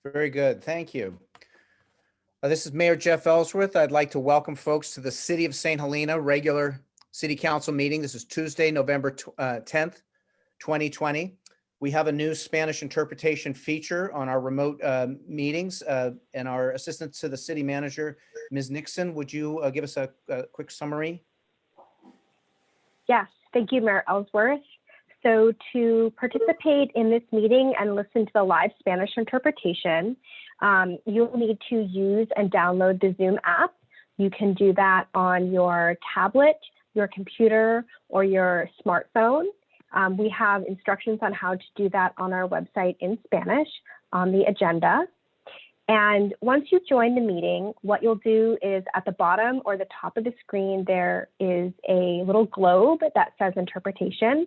Very good. Thank you. This is Mayor Jeff Ellsworth. I'd like to welcome folks to the City of St. Helena regular City Council meeting. This is Tuesday, November 10th, 2020. We have a new Spanish interpretation feature on our remote meetings, and our assistant to the city manager, Ms. Nixon, would you give us a quick summary? Yes, thank you, Mayor Ellsworth. So to participate in this meeting and listen to the live Spanish interpretation, you'll need to use and download the Zoom app. You can do that on your tablet, your computer, or your smartphone. We have instructions on how to do that on our website in Spanish on the agenda. And once you join the meeting, what you'll do is at the bottom or the top of the screen, there is a little globe that says interpretation,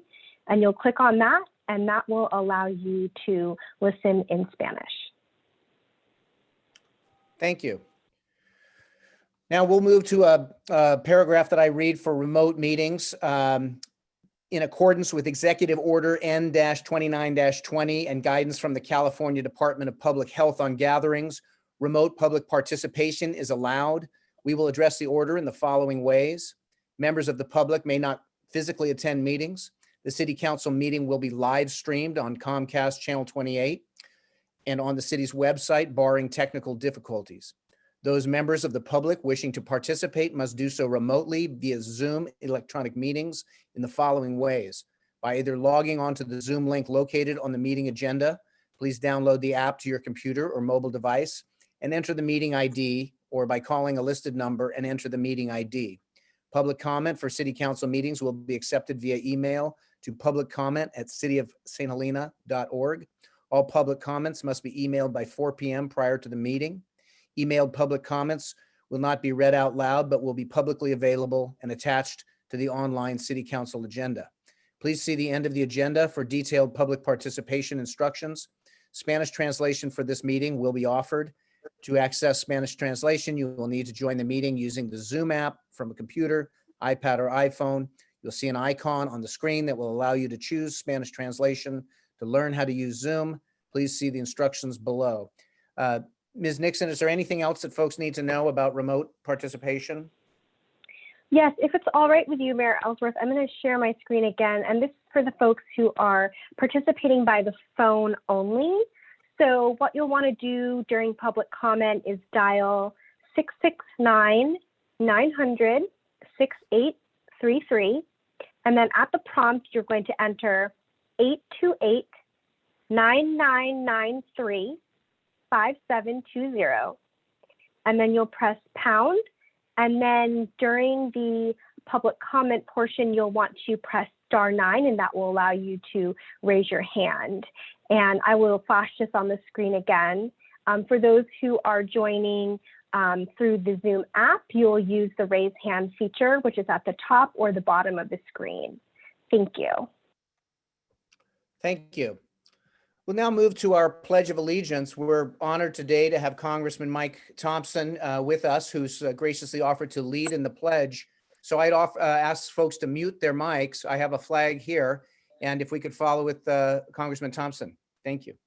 and you'll click on that, and that will allow you to listen in Spanish. Thank you. Now we'll move to a paragraph that I read for remote meetings. In accordance with Executive Order N-29-20 and guidance from the California Department of Public Health on gatherings, remote public participation is allowed. We will address the order in the following ways. Members of the public may not physically attend meetings. The City Council meeting will be live streamed on Comcast Channel 28 and on the city's website, barring technical difficulties. Those members of the public wishing to participate must do so remotely via Zoom electronic meetings in the following ways. By either logging onto the Zoom link located on the meeting agenda, please download the app to your computer or mobile device and enter the meeting ID, or by calling a listed number and enter the meeting ID. Public comment for City Council meetings will be accepted via email to publiccomment@cityofsthelena.org. All public comments must be emailed by 4 p.m. prior to the meeting. Emailed public comments will not be read out loud, but will be publicly available and attached to the online City Council agenda. Please see the end of the agenda for detailed public participation instructions. Spanish translation for this meeting will be offered. To access Spanish translation, you will need to join the meeting using the Zoom app from a computer, iPad, or iPhone. You'll see an icon on the screen that will allow you to choose Spanish translation. To learn how to use Zoom, please see the instructions below. Ms. Nixon, is there anything else that folks need to know about remote participation? Yes, if it's all right with you, Mayor Ellsworth, I'm going to share my screen again, and this is for the folks who are participating by the phone only. So what you'll want to do during public comment is dial 669-900-6833, and then at the prompt, you're going to enter 828-9993-5720, and then you'll press pound, and then during the public comment portion, you'll want to press *9, and that will allow you to raise your hand. And I will flash this on the screen again. For those who are joining through the Zoom app, you'll use the raise hand feature, which is at the top or the bottom of the screen. Thank you. Thank you. We'll now move to our Pledge of Allegiance. We're honored today to have Congressman Mike Thompson with us, who's graciously offered to lead in the pledge. So I'd ask folks to mute their mics. I have a flag here, and if we could follow with Congressman Thompson. Thank you.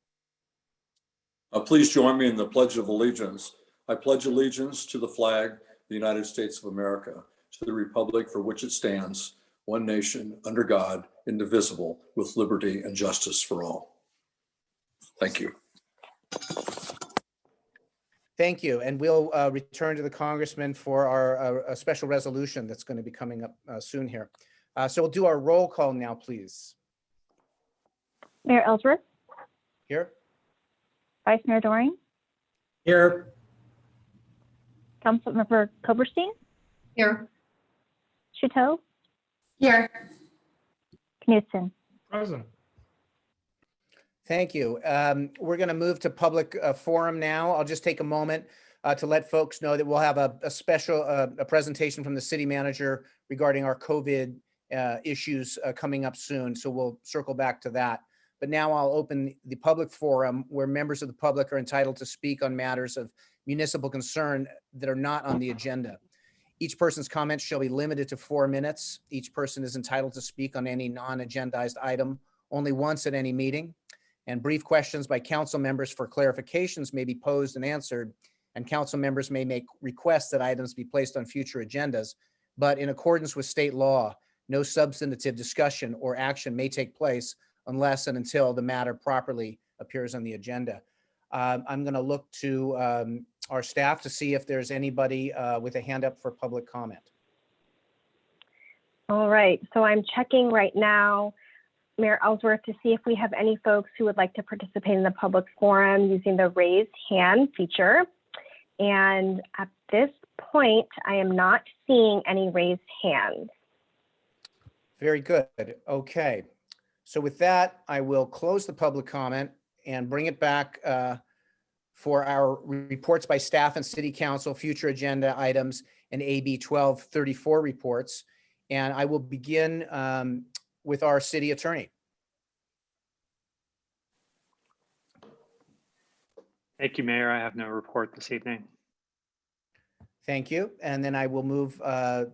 Please join me in the Pledge of Allegiance. I pledge allegiance to the flag of the United States of America, to the republic for which it stands, one nation, under God, indivisible, with liberty and justice for all. Thank you. Thank you. And we'll return to the Congressman for our a special resolution that's going to be coming up soon here. So we'll do our roll call now, please. Mayor Ellsworth. Here. Vice Mayor Doring. Here. Councilmember Koberstein. Here. Chateau. Here. Knudsen. Present. Thank you. We're going to move to public forum now. I'll just take a moment to let folks know that we'll have a special presentation from the city manager regarding our COVID issues coming up soon. So we'll circle back to that. But now I'll open the public forum where members of the public are entitled to speak on matters of municipal concern that are not on the agenda. Each person's comments shall be limited to 4 minutes. Each person is entitled to speak on any non-agendized item only once at any meeting. and brief questions by council members for clarifications may be posed and answered, and council members may make requests that items be placed on future agendas. But in accordance with state law, no substantive discussion or action may take place unless and until the matter properly appears on the agenda. I'm going to look to our staff to see if there's anybody with a hand up for public comment. All right, so I'm checking right now, Mayor Ellsworth, to see if we have any folks who would like to participate in the public forum using the raised hand feature. And at this point, I am not seeing any raised hands. Very good. Okay. So with that, I will close the public comment and bring it back for our reports by staff and city council, future agenda items, and AB 1234 reports. And I will begin with our city attorney. Thank you, Mayor. I have no report this evening. Thank you. And then I will move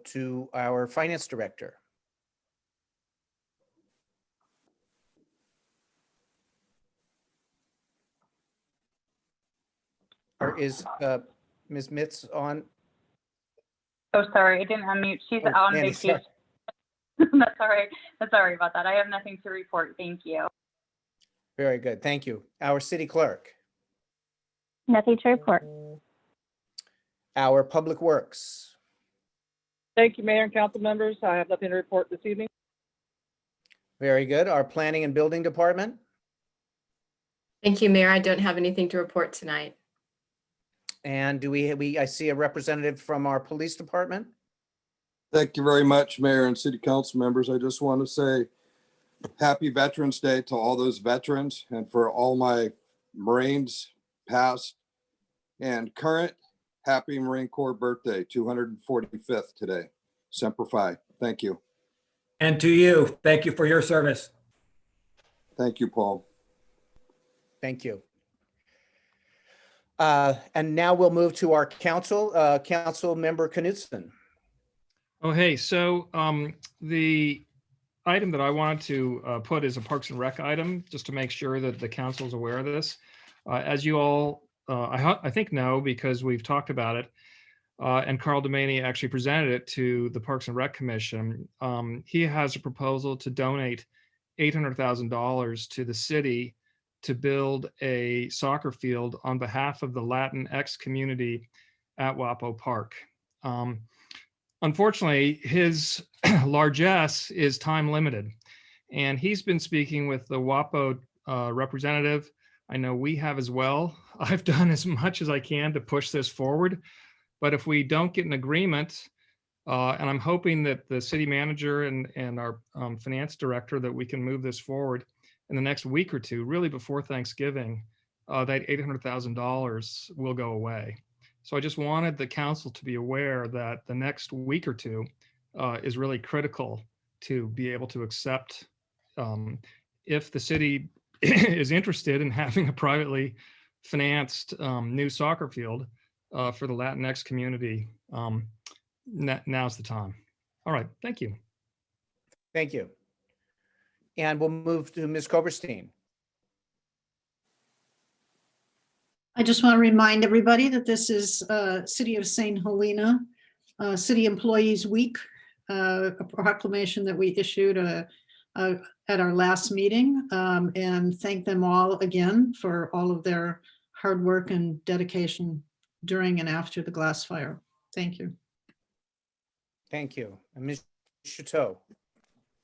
to our finance director. Or is Ms. Mitz on? Oh, sorry, I didn't unmute. She's Oh, on Mandy, vacation. sorry. That's all right. Sorry about that. I have nothing to report. Thank you. Very good. Thank you. Our city clerk, Nothing to report. our public works, Thank you, Mayor and council members. I have nothing to report this evening. very good. Our planning and building department, Thank you, Mayor. I don't have anything to report tonight. and do I see a representative from our police department? Thank you very much, Mayor and City Council members. I just want to say happy Veterans Day to all those veterans and for all my Marines past and current. Happy Marine Corps birthday, 245th today. Semper Fi. Thank you. And to you, thank you for your service. Thank you, Paul. Thank you. And now we'll move to our council, Council Member Knudsen. Oh, hey, so the item that I wanted to put is a Parks and Rec item, just to make sure that the council is aware of this. As you all, I think know, because we've talked about it, and Carl Domaney actually presented it to the Parks and Rec Commission. He has a proposal to donate $800,000 to the city to build a soccer field on behalf of the Latinx community at Wapo Park. Unfortunately, his largesse is time limited, and he's been speaking with the WAPO representative. I know we have as well. I've done as much as I can to push this forward, but if we don't get an agreement, and I'm hoping that the city manager and our finance director, that we can move this forward in the next week or two, really before Thanksgiving, that $800,000 will go away. So I just wanted the council to be aware that the next week or two is really critical to be able to accept, if the city is interested in having a privately financed new soccer field for the Latinx community. Now's the time. All right, thank you. Thank you. And we'll move to Ms. Koberstein. I just want to remind everybody that this is City of St. Helena City Employees Week, a proclamation that we issued at our last meeting, and thank them all again for all of their hard work and dedication during and after the glass fire. Thank you. Thank you. And Ms. Chateau.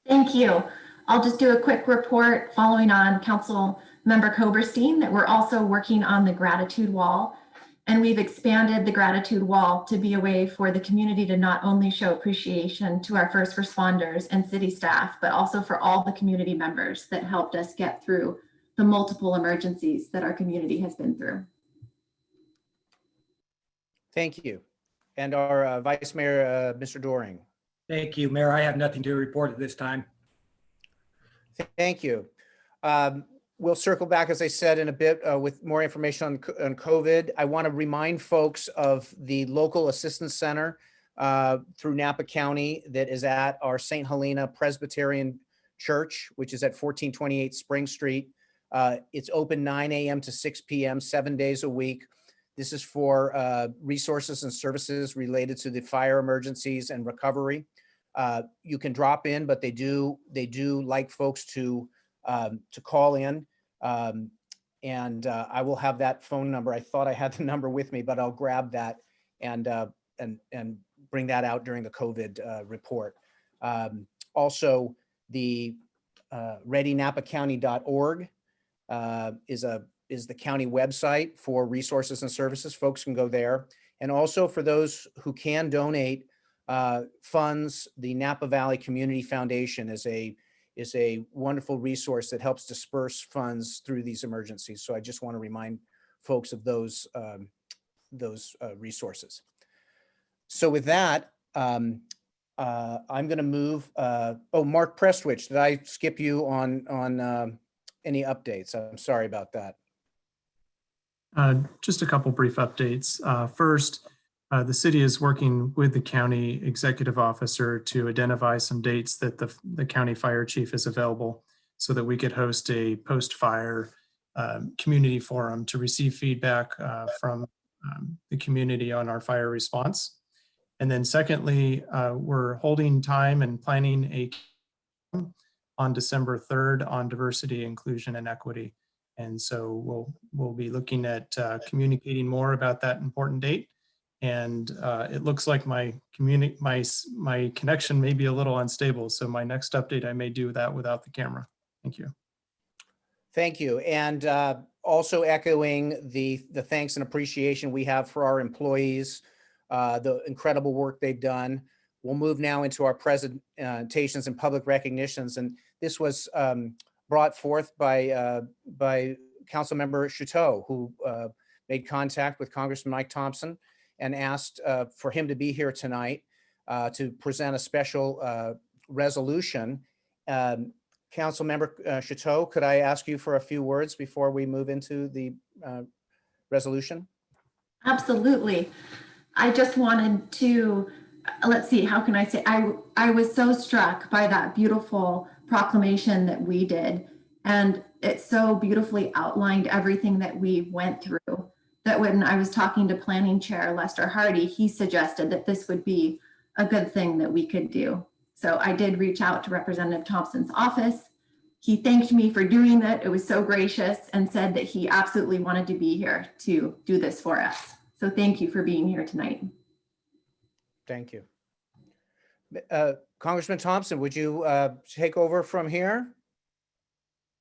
Thank you. I'll just do a quick report following on Council Member Koberstein that we're also working on the gratitude wall, and we've expanded the gratitude wall to be a way for the community to not only show appreciation to our first responders and city staff, but also for all the community members that helped us get through the multiple emergencies that our community has been through. Thank you. And our Vice Mayor, Mr. Doring. Thank you, Mayor. I have nothing to report at this time. Thank you. We'll circle back, as I said, in a bit with more information on COVID. I want to remind folks of the local assistance center through Napa County that is at our St. Helena Presbyterian Church, which is at 1428 Spring Street. It's open 9 a.m. to 6 p.m., 7 days a week. This is for resources and services related to the fire emergencies and recovery. You can drop in, but they do like folks to call in. And I will have that phone number. I thought I had the number with me, but I'll grab that and bring that out during the COVID report. Also, the readynapacounty.org is the county website for resources and services. Folks can go there. And also for those who can donate funds, the Napa Valley Community Foundation is a wonderful resource that helps disperse funds through these emergencies. So I just want to remind folks of those resources. So with that, I'm going to move. Oh, Mark Prestwich, did I skip you on any updates? I'm sorry about that. Just a couple brief updates. First, the city is working with the county executive officer to identify some dates that the county fire chief is available so that we could host a post-fire community forum to receive feedback from the community on our fire response. And then secondly, we're holding time and planning on December 3rd on diversity, inclusion, and equity. And so we'll be looking at communicating more about that important date. And it looks like my connection may be a little unstable. So my next update, I may do that without the camera. Thank you. Thank you. And also echoing the thanks and appreciation we have for our employees, the incredible work they've done. We'll move now into our presentations and public recognitions. And this was brought forth by Councilmember Chateau, who made contact with Congressman Mike Thompson and asked for him to be here tonight to present a special resolution. Councilmember Chateau, could I ask you for a few words before we move into the resolution? Absolutely. I just wanted to, let's see, how can I say, I was so struck by that beautiful proclamation that we did. And it so beautifully outlined everything that we went through, that when I was talking to Planning Chair Lester Hardy, he suggested that this would be a good thing that we could do. So I did reach out to Representative Thompson's office. He thanked me for doing that. It was so gracious, and said that he absolutely wanted to be here to do this for us. So thank you for being here tonight. Thank you. Congressman Thompson, would you take over from here?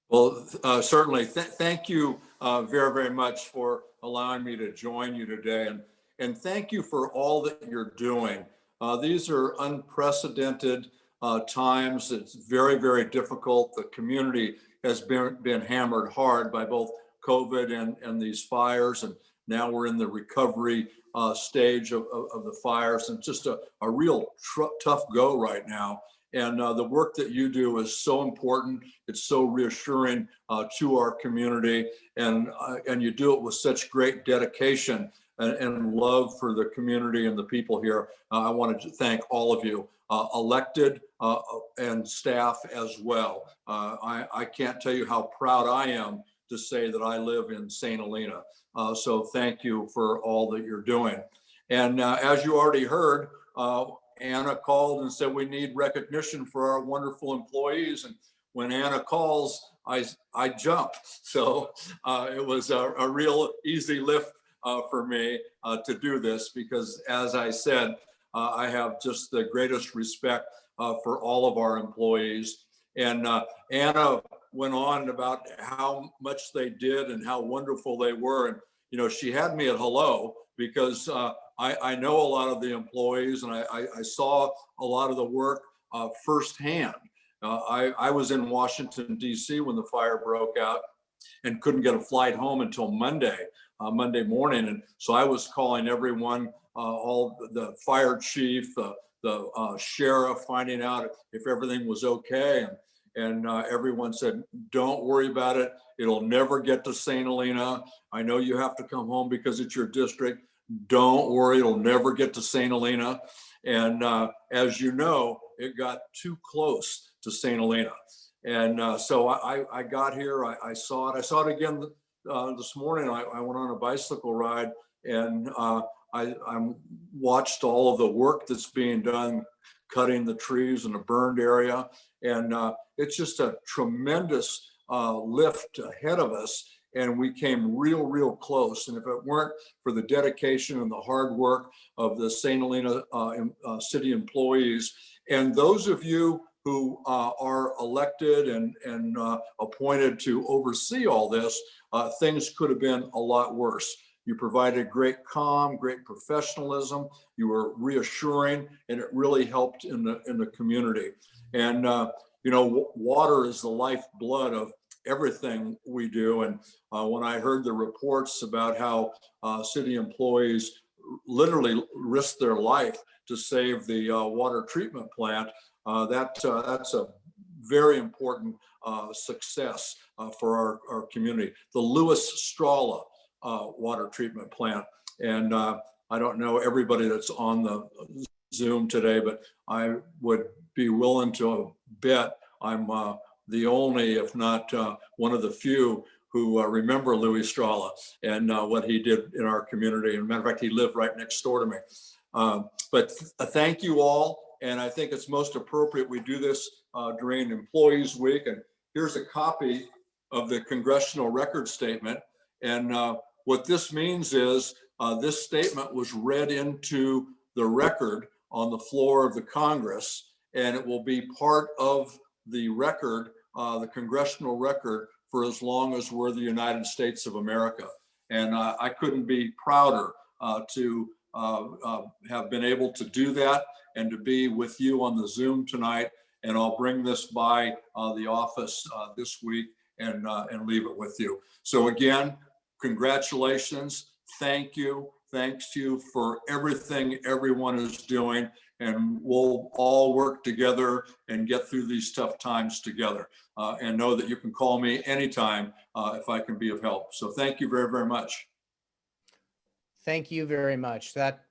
Well, certainly. Thank you very, very much for allowing me to join you today. And thank you for all that you're doing. These are unprecedented times. It's very, very difficult. The community has been hammered hard by both COVID and these fires. And now we're in the recovery stage of the fires. And just a real tough go right now. And the work that you do is so important. It's so reassuring to our community. And you do it with such great dedication and love for the community and the people here. I wanted to thank all of you, elected and staff as well. I can't tell you how proud I am to say that I live in St. Helena. So thank you for all that you're doing. And as you already heard, Anna called and said we need recognition for our wonderful employees. And when Anna calls, I jump. So it was a real easy lift for me to do this, because as I said, I have just the greatest respect for all of our employees. And Anna went on about how much they did and how wonderful they were. And, you know, she had me at hello, because I know a lot of the employees, and I saw a lot of the work firsthand. I was in Washington, D.C. when the fire broke out and couldn't get a flight home until Monday morning. And so I was calling everyone, all the fire chief, the sheriff, finding out if everything was okay. And everyone said, don't worry about it. It'll never get to St. Helena. I know you have to come home because it's your district. Don't worry, it'll never get to St. Helena. And as you know, it got too close to St. Helena. And so I got here, I saw it. I saw it again this morning. I went on a bicycle ride, and I watched all of the work that's being done, cutting the trees in a burned area. And it's just a tremendous lift ahead of us. And we came real close. And if it weren't for the dedication and the hard work of the St. Helena city employees, and those of you who are elected and appointed to oversee all this, things could have been a lot worse. You provided great calm, great professionalism. You were reassuring, and it really helped in the community. And you know, water is the lifeblood of everything we do. And when I heard the reports about how city employees literally risked their life to save the water treatment plant, that's a very important success for our community. The Lewis Strala water treatment plant. And I don't know everybody that's on the Zoom today, but I would be willing to bet I'm the only, if not one of the few, who remember Louis Strala and what he did in our community. And matter of fact, he lived right next door to me. But thank you all. And I think it's most appropriate we do this during Employees Week. And here's a copy of the Congressional record statement. And what this means is this statement was read into the record on the floor of the Congress, and it will be part of the record, the Congressional record, for as long as we're the United States of America. And I couldn't be prouder to have been able to do that and to be with you on the Zoom tonight. And I'll bring this by the office this week and leave it with you. So again, congratulations. Thank you. Thanks to you for everything everyone is doing. And we'll all work together and get through these tough times together. And know that you can call me anytime if I can be of help. So thank you very, very much. Thank you very much. That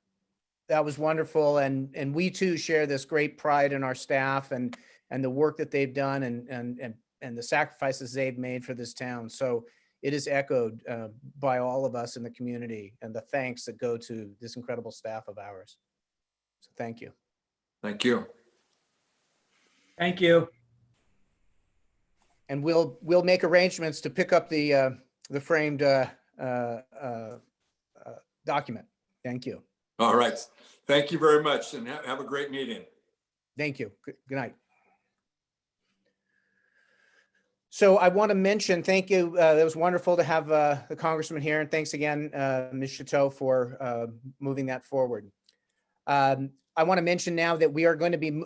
was wonderful. And we too share this great pride in our staff and the work that they've done and the sacrifices they've made for this town. So it is echoed by all of us in the community, and the thanks that go to this incredible staff of ours. So thank you. Thank you. Thank you. And we'll make arrangements to pick up the framed document. Thank you. All right. Thank you very much, and have a great meeting. Thank you. Good night. So I want to mention, thank you. It was wonderful to have the Congressman here, and thanks again, Ms. Chateau, for moving that forward. I want to mention now that we are going to be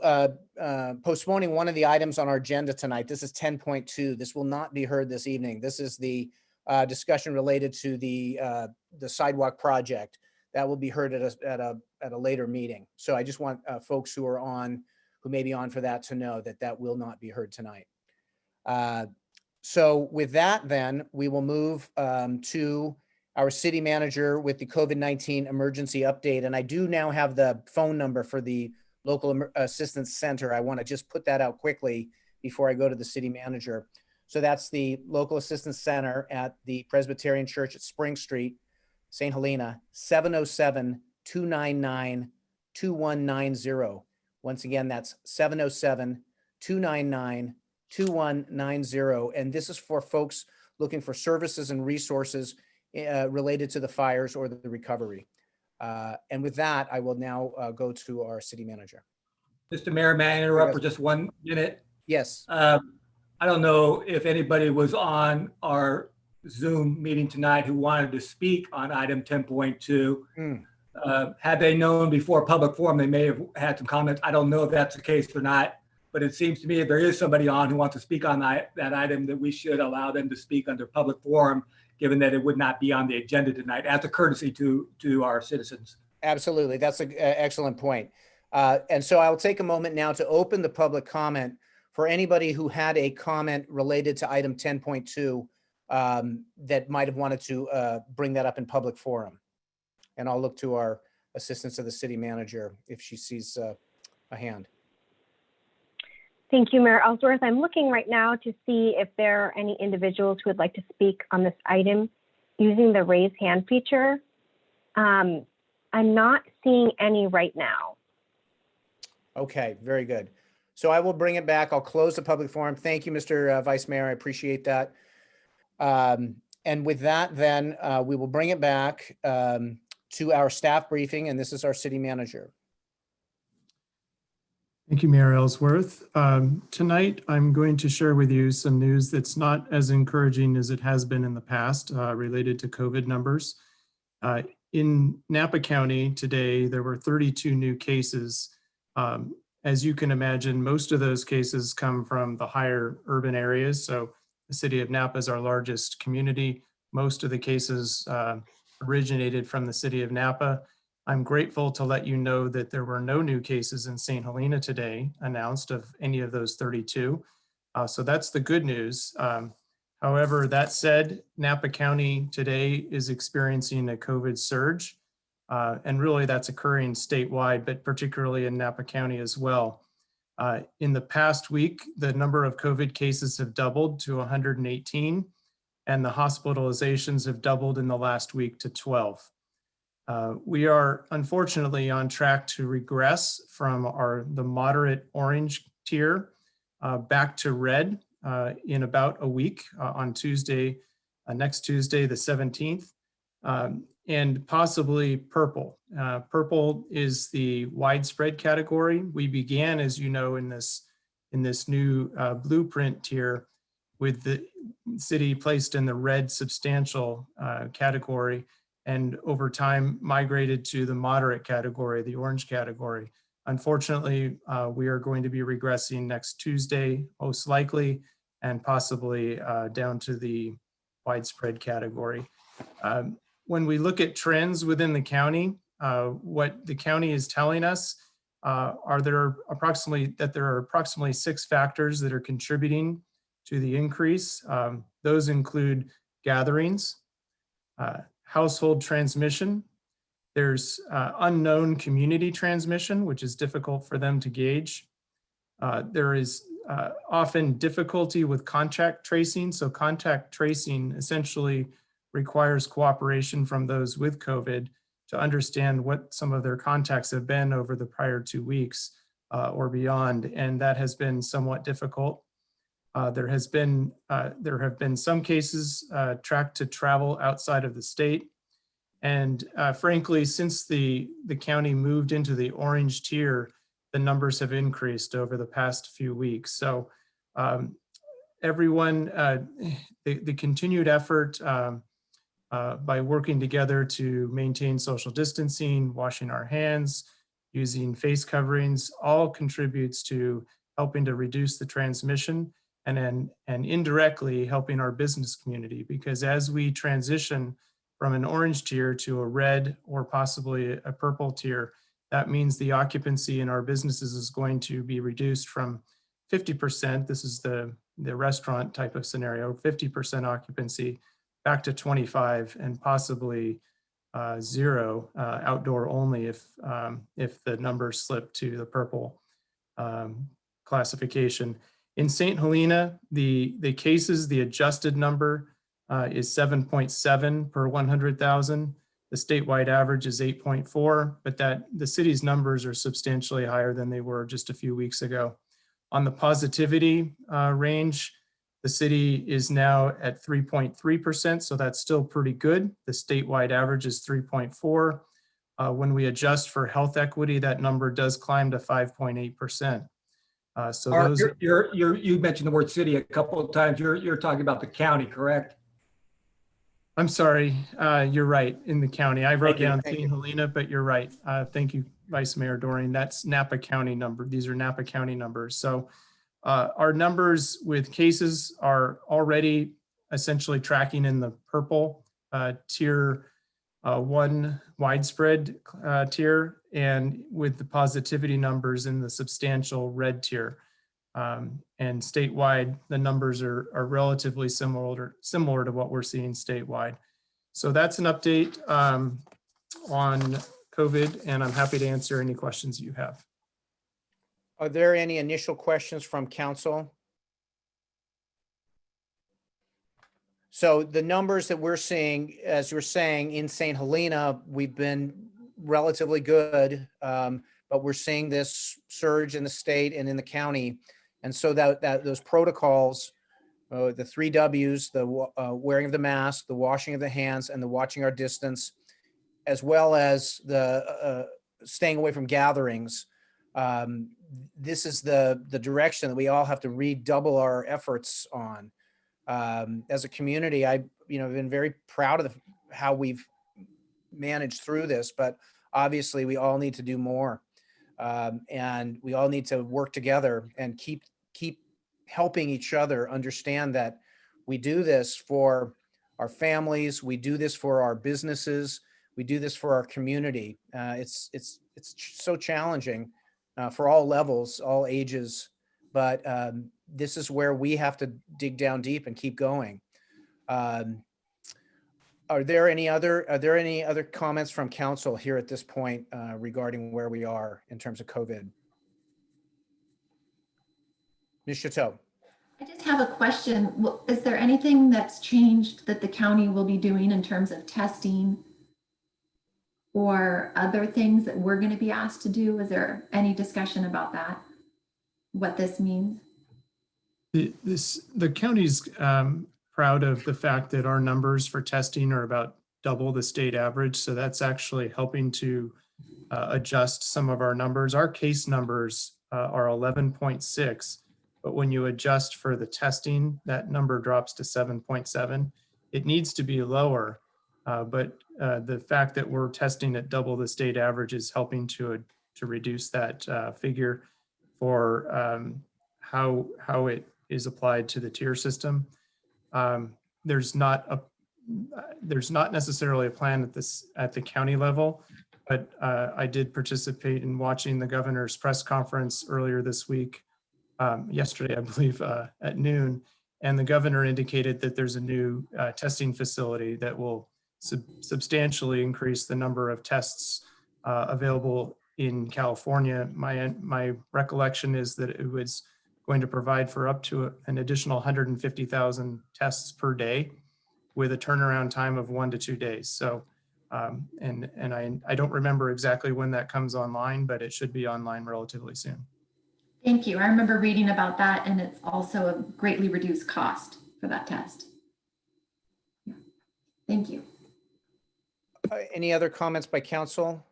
postponing one of the items on our agenda tonight. This is 10.2. This will not be heard this evening. This is the discussion related to the sidewalk project. That will be heard at a later meeting. So I just want folks who may be on for that to know that that will not be heard tonight. So with that, then we will move to our city manager with the COVID-19 emergency update. And I do now have the phone number for the local assistance center. I want to just put that out quickly before I go to the city manager. So that's the local assistance center at the Presbyterian Church at Spring Street, St. Helena, 707-299-2190. Once again, that's 707-299-2190. And this is for folks looking for services and resources related to the fires or the recovery. And with that, I will now go to our city manager. Mr. Mayor, may I interrupt for just 1 minute? Yes. I don't know if anybody was on our Zoom meeting tonight who wanted to speak on item 10.2. Had they known before public forum, they may have had some comments. I don't know if that's the case or not, but it seems to me if there is somebody on who wants to speak on that item, that we should allow them to speak under public forum, given that it would not be on the agenda tonight, as a courtesy to our citizens. Absolutely. That's an excellent point. And so I'll take a moment now to open the public comment for anybody who had a comment related to item 10.2 that might have wanted to bring that up in public forum. And I'll look to our assistant to the city manager if she sees a hand. Thank you, Mayor Ellsworth. I'm looking right now to see if there are any individuals who would like to speak on this item using the raise hand feature. I'm not seeing any right now. Okay, very good. So I will bring it back. I'll close the public forum. Thank you, Mr. Vice Mayor. I appreciate that. And with that, then we will bring it back to our staff briefing, and this is our city manager. Thank you, Mayor Ellsworth. Tonight, I'm going to share with you some news that's not as encouraging as it has been in the past related to COVID numbers. In Napa County today, there were 32 new cases. As you can imagine, most of those cases come from the higher urban areas. So the city of Napa is our largest community. Most of the cases originated from the city of Napa. I'm grateful to let you know that there were no new cases in St. Helena today announced of any of those 32. So that's the good news. However, that said, Napa County today is experiencing a COVID surge. And really that's occurring statewide, but particularly in Napa County as well. In the past week, the number of COVID cases have doubled to 118, and the hospitalizations have doubled in the last week to 12. We are unfortunately on track to regress from the moderate orange tier back to red in about a week on Tuesday, next Tuesday, the 17th. And possibly purple. Purple is the widespread category. We began, as you know, in this new blueprint tier with the city placed in the red substantial category, and over time migrated to the moderate category, the orange category. Unfortunately, we are going to be regressing next Tuesday, most likely, and possibly down to the widespread category. When we look at trends within the county, what the county is telling us there are approximately 6 factors that are contributing to the increase. Those include gatherings, household transmission. There's unknown community transmission, which is difficult for them to gauge. There is often difficulty with contact tracing. So contact tracing essentially requires cooperation from those with COVID to understand what some of their contacts have been over the prior 2 weeks or beyond, and that has been somewhat difficult. There have been some cases tracked to travel outside of the state, and frankly, since the county moved into the orange tier, the numbers have increased over the past few weeks. So everyone, the continued effort by working together to maintain social distancing, washing our hands, using face coverings, all contributes to helping to reduce the transmission and indirectly helping our business community. Because as we transition from an orange tier to a red or possibly a purple tier, that means the occupancy in our businesses is going to be reduced from 50%, this is the restaurant type of scenario, 50% occupancy, back to 25 and possibly 0 outdoor only if the numbers slip to the purple classification. In St. Helena, the cases, the adjusted number is 7.7 per 100,000. The statewide average is 8.4, but the city's numbers are substantially higher than they were just a few weeks ago. On the positivity range, the city is now at 3.3%, so that's still pretty good. The statewide average is 3.4. When we adjust for health equity, that number does climb to 5.8%. So those You mentioned the word city a couple of times. You're talking about the county, correct? I'm sorry, you're right, in the county. I wrote down Thank you. St. Helena, but you're right. Thank you, Vice Mayor Doreen. That's Napa County number. These are Napa County numbers. So our numbers with cases are already essentially tracking in the purple tier 1 widespread tier, and with the positivity numbers in the substantial red tier. And statewide, the numbers are relatively similar to what we're seeing statewide. So that's an update on COVID, and I'm happy to answer any questions you have. Are there any initial questions from council? So the numbers that we're seeing, as you're saying, in St. Helena, we've been relatively good, but we're seeing this surge in the state and in the county. And so that those protocols, the 3 Ws, the wearing of the mask, the washing of the hands, and the watching our distance, as well as the staying away from gatherings. This is the direction that we all have to redouble our efforts on. As a community, I've been very proud of how we've managed through this, but obviously we all need to do more. And we all need to work together and keep helping each other understand that we do this for our families, we do this for our businesses, we do this for our community. It's so challenging for all levels, all ages, but this is where we have to dig down deep and keep going. Are there any other comments from council here at this point regarding where we are in terms of COVID? Ms. Chateau. I just have a question. Is there anything that's changed that the county will be doing in terms of testing or other things that we're going to be asked to do? Is there any discussion about that? What this means? The county's proud of the fact that our numbers for testing are about double the state average. So that's actually helping to adjust some of our numbers. Our case numbers are 11.6, but when you adjust for the testing, that number drops to 7.7. It needs to be lower, but the fact that we're testing at double the state average is helping to reduce that figure for how it is applied to the tier system. There's not necessarily a plan at the county level, but I did participate in watching the governor's press conference earlier this week, yesterday, I believe, at noon, and the governor indicated that there's a new testing facility that will substantially increase the number of tests available in California. My recollection is that it was going to provide for up to an additional 150,000 tests per day with a turnaround time of 1 to 2 days. So, and I don't remember exactly when that comes online, but it should be online relatively soon. Thank you. I remember reading about that, and it's also a greatly reduced cost for that test. Yeah. Thank you. Any other comments by council?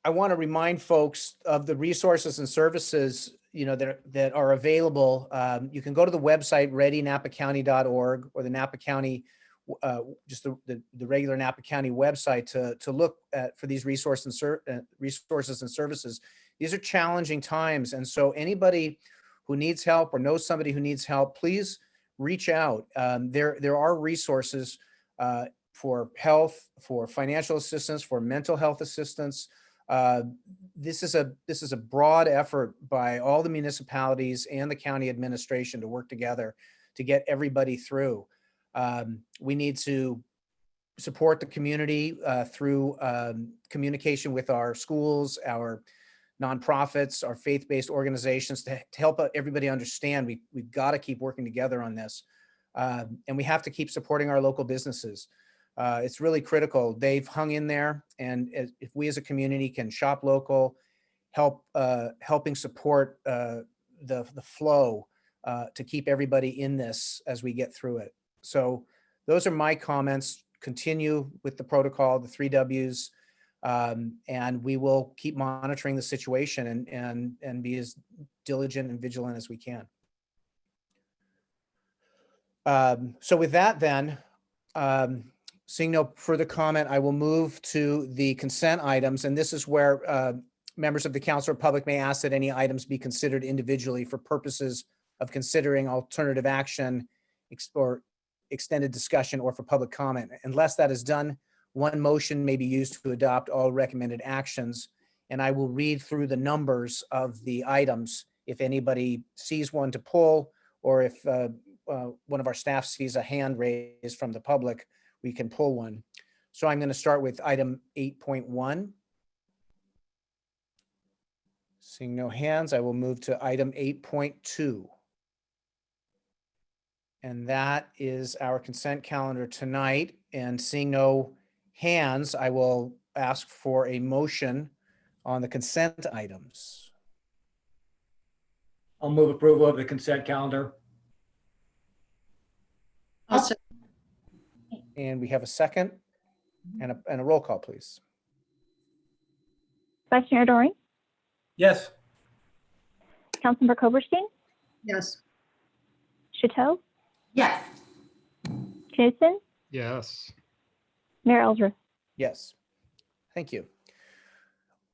I want to remind folks of the resources and services that are available. You can go to the website readynapacounty.org or the Napa County, just the regular Napa County website to look at for these resources and services. These are challenging times, and so anybody who needs help or knows somebody who needs help, please reach out. There are resources for health, for financial assistance, for mental health assistance. This is a broad effort by all the municipalities and the county administration to work together to get everybody through. We need to support the community through communication with our schools, our nonprofits, our faith-based organizations to help everybody understand we've got to keep working together on this. And we have to keep supporting our local businesses. It's really critical. They've hung in there, and if we as a community can shop local, helping support the flow to keep everybody in this as we get through it. So those are my comments. Continue with the protocol, the 3 Ws, and we will keep monitoring the situation and be as diligent and vigilant as we can. So with that then, seeing no further comment, I will move to the consent items. And this is where members of the council or public may ask that any items be considered individually for purposes of considering alternative action or extended discussion or for public comment. Unless that is done, one motion may be used to adopt all recommended actions. And I will read through the numbers of the items if anybody sees one to pull, or if one of our staff sees a hand raised from the public, we can pull one. So I'm going to start with item 8.1. Seeing no hands, I will move to item 8.2. And that is our consent calendar tonight. And seeing no hands, I will ask for a motion on the consent items. I'll move approval of the consent calendar. I'll say, And we have a second and a roll call, please. Vice Mayor Doring, Yes. Councilmember Koberstein, yes, Chateau, Yes. Knudsen, Yes. Mayor Ellsworth. Yes. Thank you.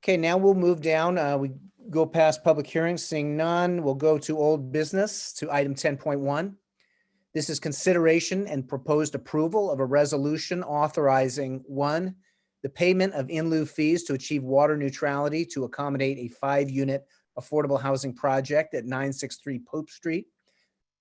Okay, now we'll move down. We go past public hearings, seeing none. We'll go to old business to item 10.1. This is consideration and proposed approval of a resolution authorizing, one, the payment of in lieu fees to achieve water neutrality to accommodate a 5-unit affordable housing project at 963 Pope Street.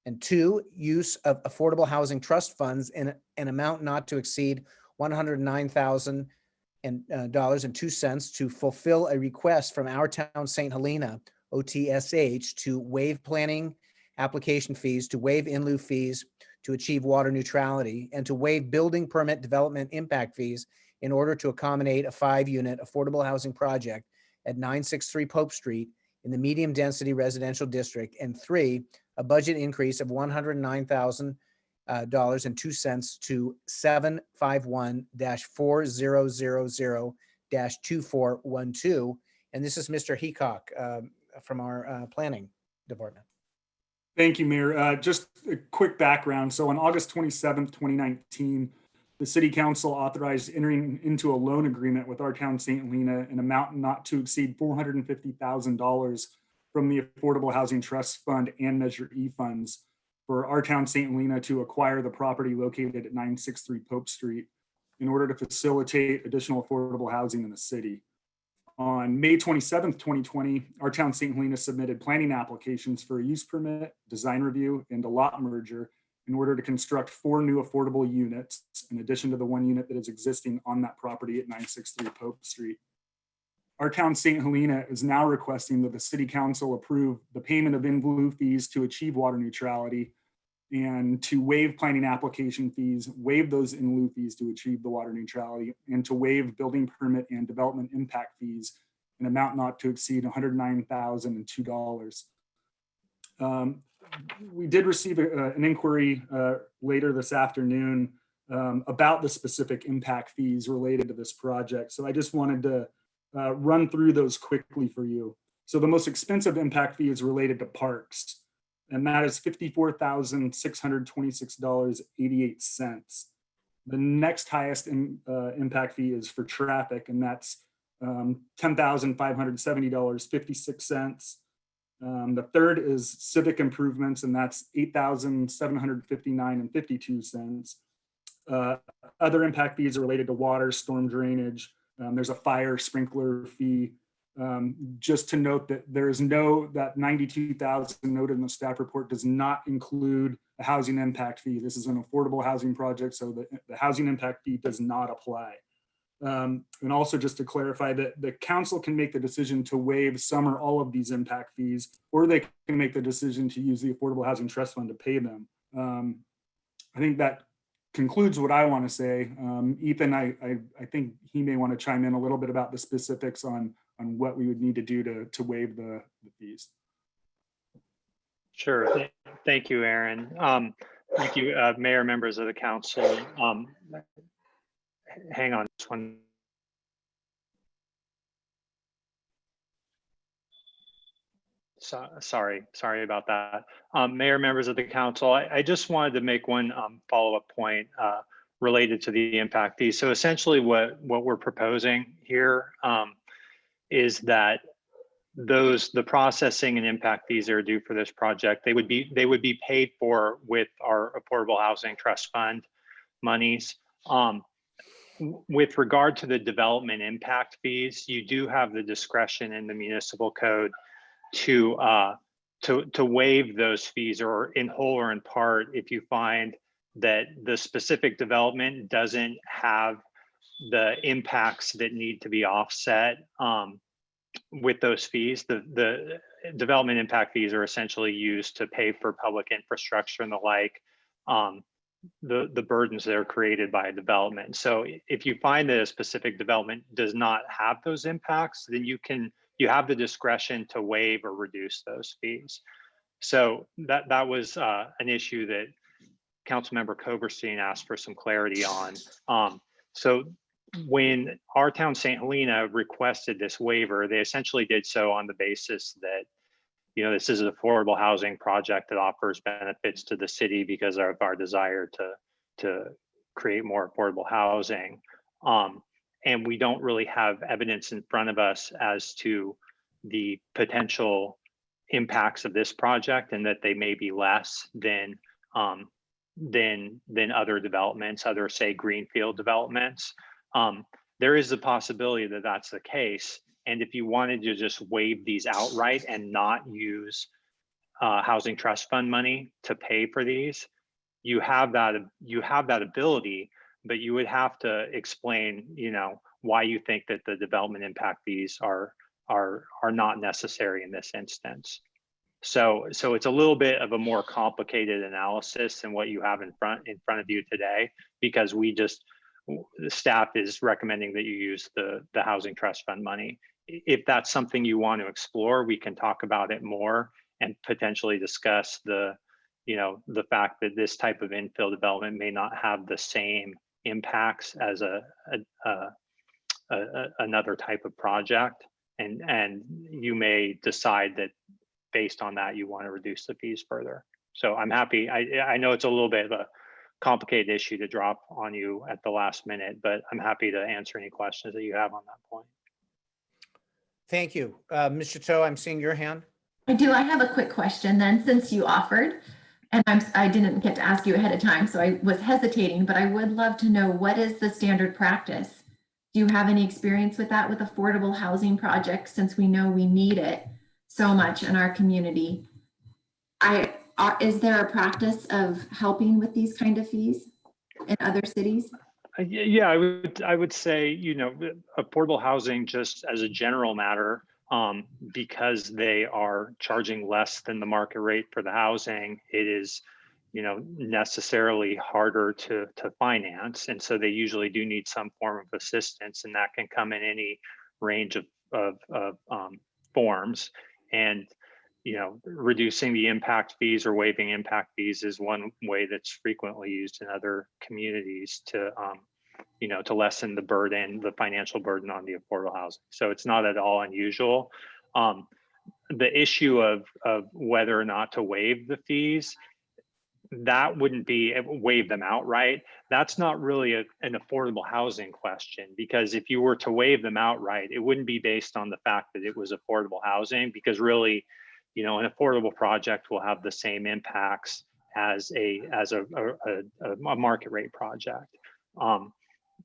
And two, use of affordable housing trust funds in an amount not to exceed $109,002 to fulfill a request from our town, St. Helena, OTSH, to waive planning application fees, to waive in lieu fees to achieve water neutrality, and to waive building permit development impact fees in order to accommodate a 5-unit affordable housing project at 963 Pope Street in the medium density residential district. And three, a budget increase of $109,002 to 751-4000-2412. And this is Mr. Heacock from our planning department. Thank you, Mayor. Just a quick background. So on August 27th, 2019, the City Council authorized entering into a loan agreement with our town, St. Helena, an amount not to exceed $450,000 from the Affordable Housing Trust Fund and Measure E funds for our town, St. Helena, to acquire the property located at 963 Pope Street in order to facilitate additional affordable housing in the city. On May 27th, 2020, our town, St. Helena, submitted planning applications for a use permit, design review, and a lot merger in order to construct 4 new affordable units in addition to the 1 unit that is existing on that property at 963 Pope Street. Our town, St. Helena, is now requesting that the City Council approve the payment of in lieu fees to achieve water neutrality and to waive planning application fees, waive those in lieu fees to achieve the water neutrality, and to waive building permit and development impact fees an amount not to exceed $109,002. We did receive an inquiry later this afternoon about the specific impact fees related to this project. So I just wanted to run through those quickly for you. So the most expensive impact fee is related to parks, and that is $54,626.88. The next highest impact fee is for traffic, and that's $10,570.56. The third is civic improvements, and that's $8,759.52. Other impact fees are related to water, storm drainage. There's a fire sprinkler fee. Just to note that that 92,000 noted in the staff report does not include a housing impact fee. This is an affordable housing project, so the housing impact fee does not apply. And also just to clarify that the council can make the decision to waive some or all of these impact fees, or they can make the decision to use the Affordable Housing Trust Fund to pay them. I think that concludes what I want to say. Ethan, I think he may want to chime in a little bit about the specifics on what we would need to do to waive the fees. Sure. Thank you, Aaron. Thank you, Mayor, members of the council. Hang on just one. Sorry about that. Mayor, members of the council, I just wanted to make one follow-up point related to the impact fee. So essentially what we're proposing here is that the processing and impact fees that are due for this project, they would be paid for with our Affordable Housing Trust Fund monies. With regard to the development impact fees, you do have the discretion in the municipal code to waive those fees, or in whole or in part, if you find that the specific development doesn't have the impacts that need to be offset with those fees, the development impact fees are essentially used to pay for public infrastructure and the like, the burdens that are created by development. So if you find that a specific development does not have those impacts, then you have the discretion to waive or reduce those fees. So that was an issue that Councilmember Koberstein asked for some clarity on. So when our town, St. Helena, requested this waiver, they essentially did so on the basis that, you know, this is an affordable housing project that offers benefits to the city because of our desire to create more affordable housing. And we don't really have evidence in front of us as to the potential impacts of this project, and that they may be less than other developments, other, say, greenfield developments. There is a possibility that that's the case. And if you wanted to just waive these outright and not use housing trust fund money to pay for these, you have that ability, but you would have to explain, you know, why you think that the development impact fees are not necessary in this instance. So it's a little bit of a more complicated analysis than what you have in front of you today, because the staff is recommending that you use the housing trust fund money. If that's something you want to explore, we can talk about it more and potentially discuss the fact that this type of infill development may not have the same impacts as another type of project, and you may decide that based on that you want to reduce the fees further. So I'm happy. I know it's a little bit of a complicated issue to drop on you at the last minute, but I'm happy to answer any questions that you have on that point. Thank you. Ms. Chateau, I'm seeing your hand. I do. I have a quick question then, since you offered, and I didn't get to ask you ahead of time, so I was hesitating, but I would love to know, what is the standard practice? Do you have any experience with that with affordable housing projects, since we know we need it so much in our community? Is there a practice of helping with these kind of fees in other cities? Yeah, I would say, you know, affordable housing, just as a general matter, because they are charging less than the market rate for the housing, it is, you know, necessarily harder to finance. And so they usually do need some form of assistance, and that can come in any range of forms. And, you know, reducing the impact fees or waiving impact fees is one way that's frequently used in other communities to, you know, to lessen the burden, the financial burden on the affordable housing. So it's not at all unusual. The issue of whether or not to waive the fees, that wouldn't be waive them outright. That's not really an affordable housing question, because if you were to waive them outright, it wouldn't be based on the fact that it was affordable housing, because really, you know, an affordable project will have the same impacts as a market rate project.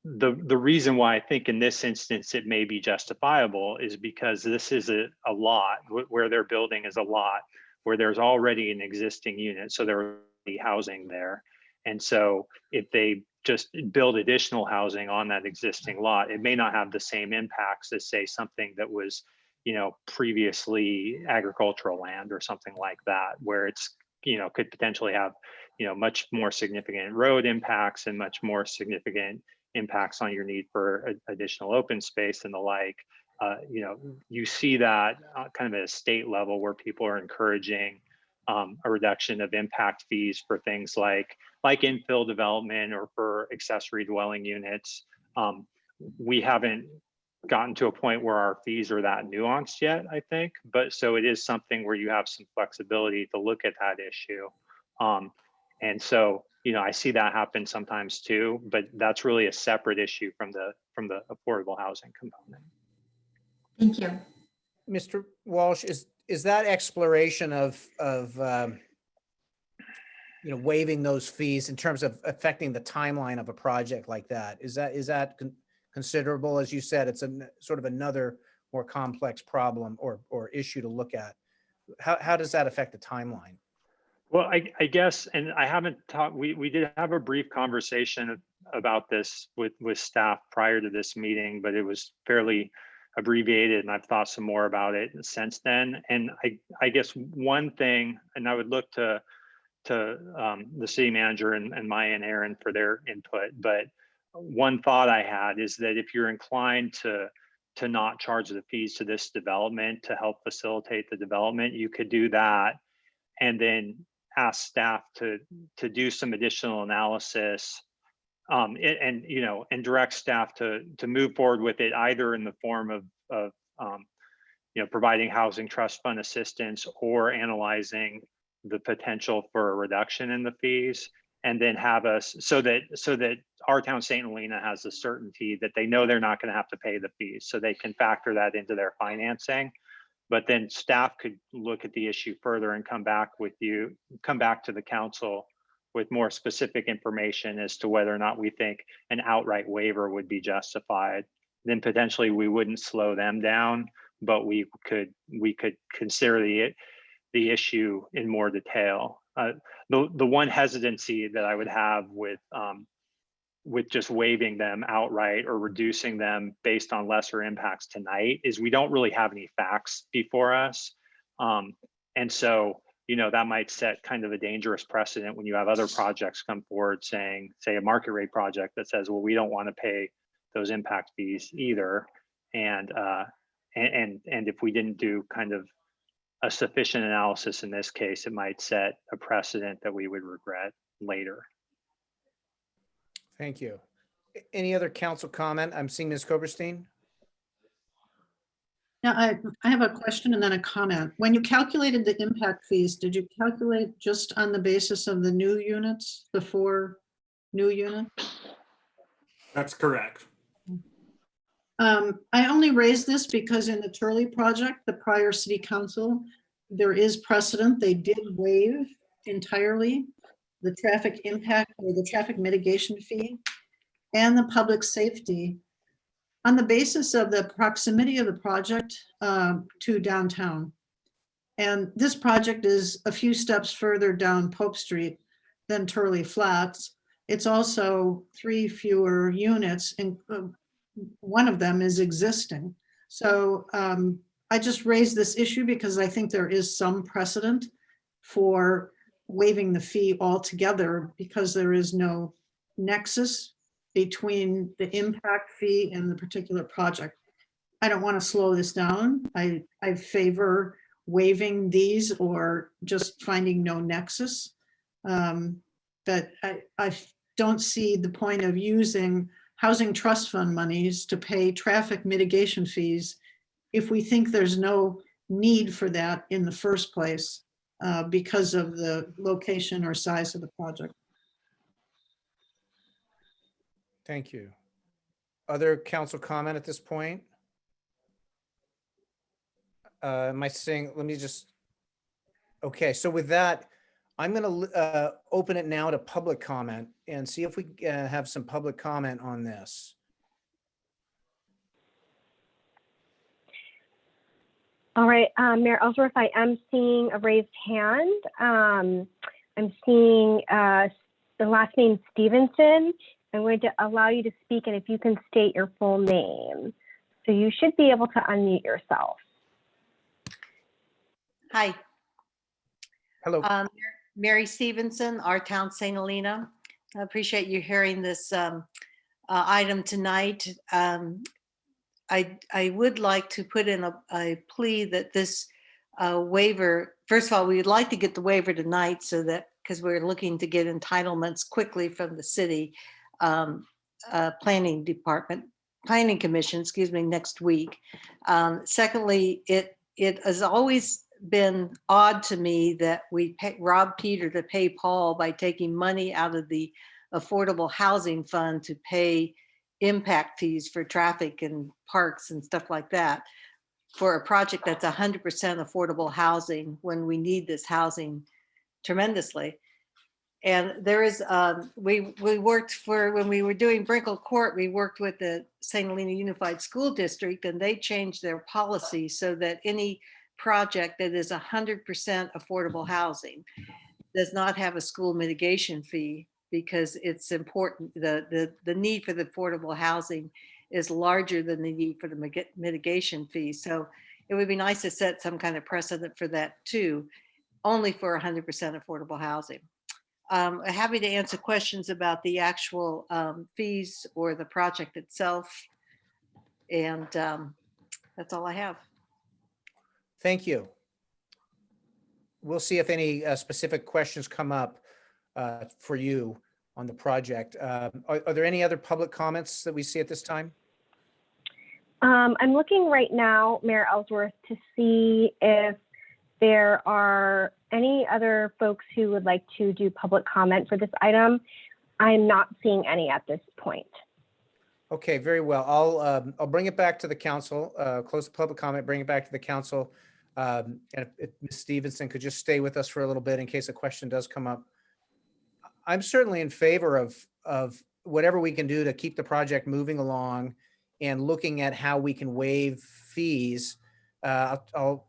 The reason why I think in this instance it may be justifiable is because this is a lot where they're building is a lot where there's already an existing unit, so there will be housing there. And so if they just build additional housing on that existing lot, it may not have the same impacts as, say, something that was, you know, previously agricultural land or something like that, where it's, you know, could potentially have, you know, much more significant road impacts and much more significant impacts on your need for additional open space and the like. You know, you see that kind of at a state level where people are encouraging a reduction of impact fees for things like infill development or for accessory dwelling units. We haven't gotten to a point where our fees are that nuanced yet, I think, but so it is something where you have some flexibility to look at that issue. And so, you know, I see that happen sometimes too, but that's really a separate issue from the affordable housing component. Thank you. Mr. Walsh, is that exploration of you know, waiving those fees in terms of affecting the timeline of a project like that, is that considerable? As you said, it's a sort of another more complex problem or issue to look at. How does that affect the timeline? Well, I guess, and I haven't talked, we did have a brief conversation about this with staff prior to this meeting, but it was fairly abbreviated, and I've thought some more about it since then. And I guess one thing, and I would look to the city manager and Maya and Aaron for their input, but one thought I had is that if you're inclined to not charge the fees to this development to help facilitate the development, you could do that, and then ask staff to do some additional analysis, and direct staff to move forward with it, either in the form of providing housing trust fund assistance or analyzing the potential for a reduction in the fees, and then have us so that our town, St. Helena, has the certainty that they know they're not going to have to pay the fees, so they can factor that into their financing. But then staff could look at the issue further and come back to the council with more specific information as to whether or not we think an outright waiver would be justified. Then potentially we wouldn't slow them down, but we could consider the issue in more detail. The one hesitancy that I would have with just waiving them outright or reducing them based on lesser impacts tonight is we don't really have any facts before us. And so, that might set kind of a dangerous precedent when you have other projects come forward saying, say, a market rate project that says, well, we don't want to pay those impact fees either. And if we didn't do kind of a sufficient analysis in this case, it might set a precedent that we would regret later. Thank you. Any other council comment? I'm seeing Ms. Koberstein. Now, I have a question and then a comment. When you calculated the impact fees, did you calculate just on the basis of the new units, the 4 new units? That's correct. I only raised this because in the Turley project, the prior city council, there is precedent. They did waive entirely the traffic impact or the traffic mitigation fee and the public safety on the basis of the proximity of the project to downtown. And this project is a few steps further down Pope Street than Turley Flats. It's also 3 fewer units, and one of them is existing. So I just raised this issue because I think there is some precedent for waiving the fee altogether because there is no nexus between the impact fee and the particular project. I don't want to slow this down. I favor waiving these or just finding no nexus. But I don't see the point of using housing trust fund monies to pay traffic mitigation fees if we think there's no need for that in the first place because of the location or size of the project. Thank you. Other council comment at this point? Am I saying, let me just, okay, so with that, I'm going to open it now to public comment and see if we have some public comment on this. All right, Mayor Ellsworth, I am seeing a raised hand. I'm seeing the last name Stevenson. I'm going to allow you to speak, and if you can state your full name. So you should be able to unmute yourself. Hi. Hello. Mary Stevenson, our town, St. Helena. I appreciate you hearing this item tonight. I would like to put in a plea that this waiver, first of all, we would like to get the waiver tonight so that, because we're looking to get entitlements quickly from the city planning commission, excuse me, next week. Secondly, it has always been odd to me that we rob Peter to pay Paul by taking money out of the affordable housing fund to pay impact fees for traffic and parks and stuff like that for a project that's 100% affordable housing when we need this housing tremendously. And there is, we worked for, when we were doing Brinkle Court, we worked with the St. Helena Unified School District, and they changed their policy so that any project that is 100% affordable housing does not have a school mitigation fee, because it's important, the need for the affordable housing is larger than the need for the mitigation fee. So it would be nice to set some kind of precedent for that too, only for 100% affordable housing. Happy to answer questions about the actual fees or the project itself. And that's all I have. Thank you. We'll see if any specific questions come up for you on the project. Are there any other public comments that we see at this time? I'm looking right now, Mayor Ellsworth, to see if there are any other folks who would like to do public comment for this item. I'm not seeing any at this point. Okay, very well. I'll bring it back to the council, close the public comment, bring it back to the council. And if Ms. Stevenson could just stay with us for a little bit in case a question does come up. I'm certainly in favor of whatever we can do to keep the project moving along and looking at how we can waive fees. I'll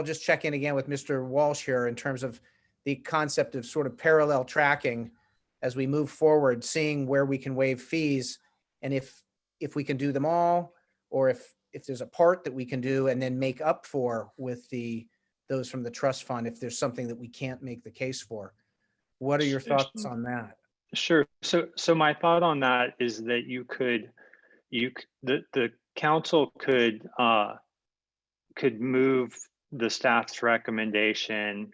just check in again with Mr. Walsh here in terms of the concept of sort of parallel tracking as we move forward, seeing where we can waive fees and if we can do them all, or if there's a part that we can do and then make up for with those from the trust fund, if there's something that we can't make the case for. What are your thoughts on that? Sure. So my thought on that is that the council could move the staff's recommendation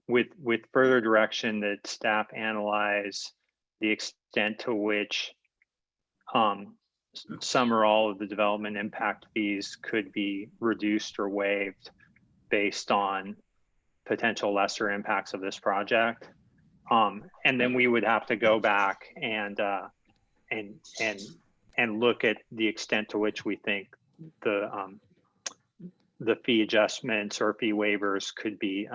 with further direction that staff analyze the extent to which some or all of the development impact fees could be reduced or waived based on potential lesser impacts of this project. And then we would have to go back and look at the extent to which we think the fee adjustments or fee waivers could be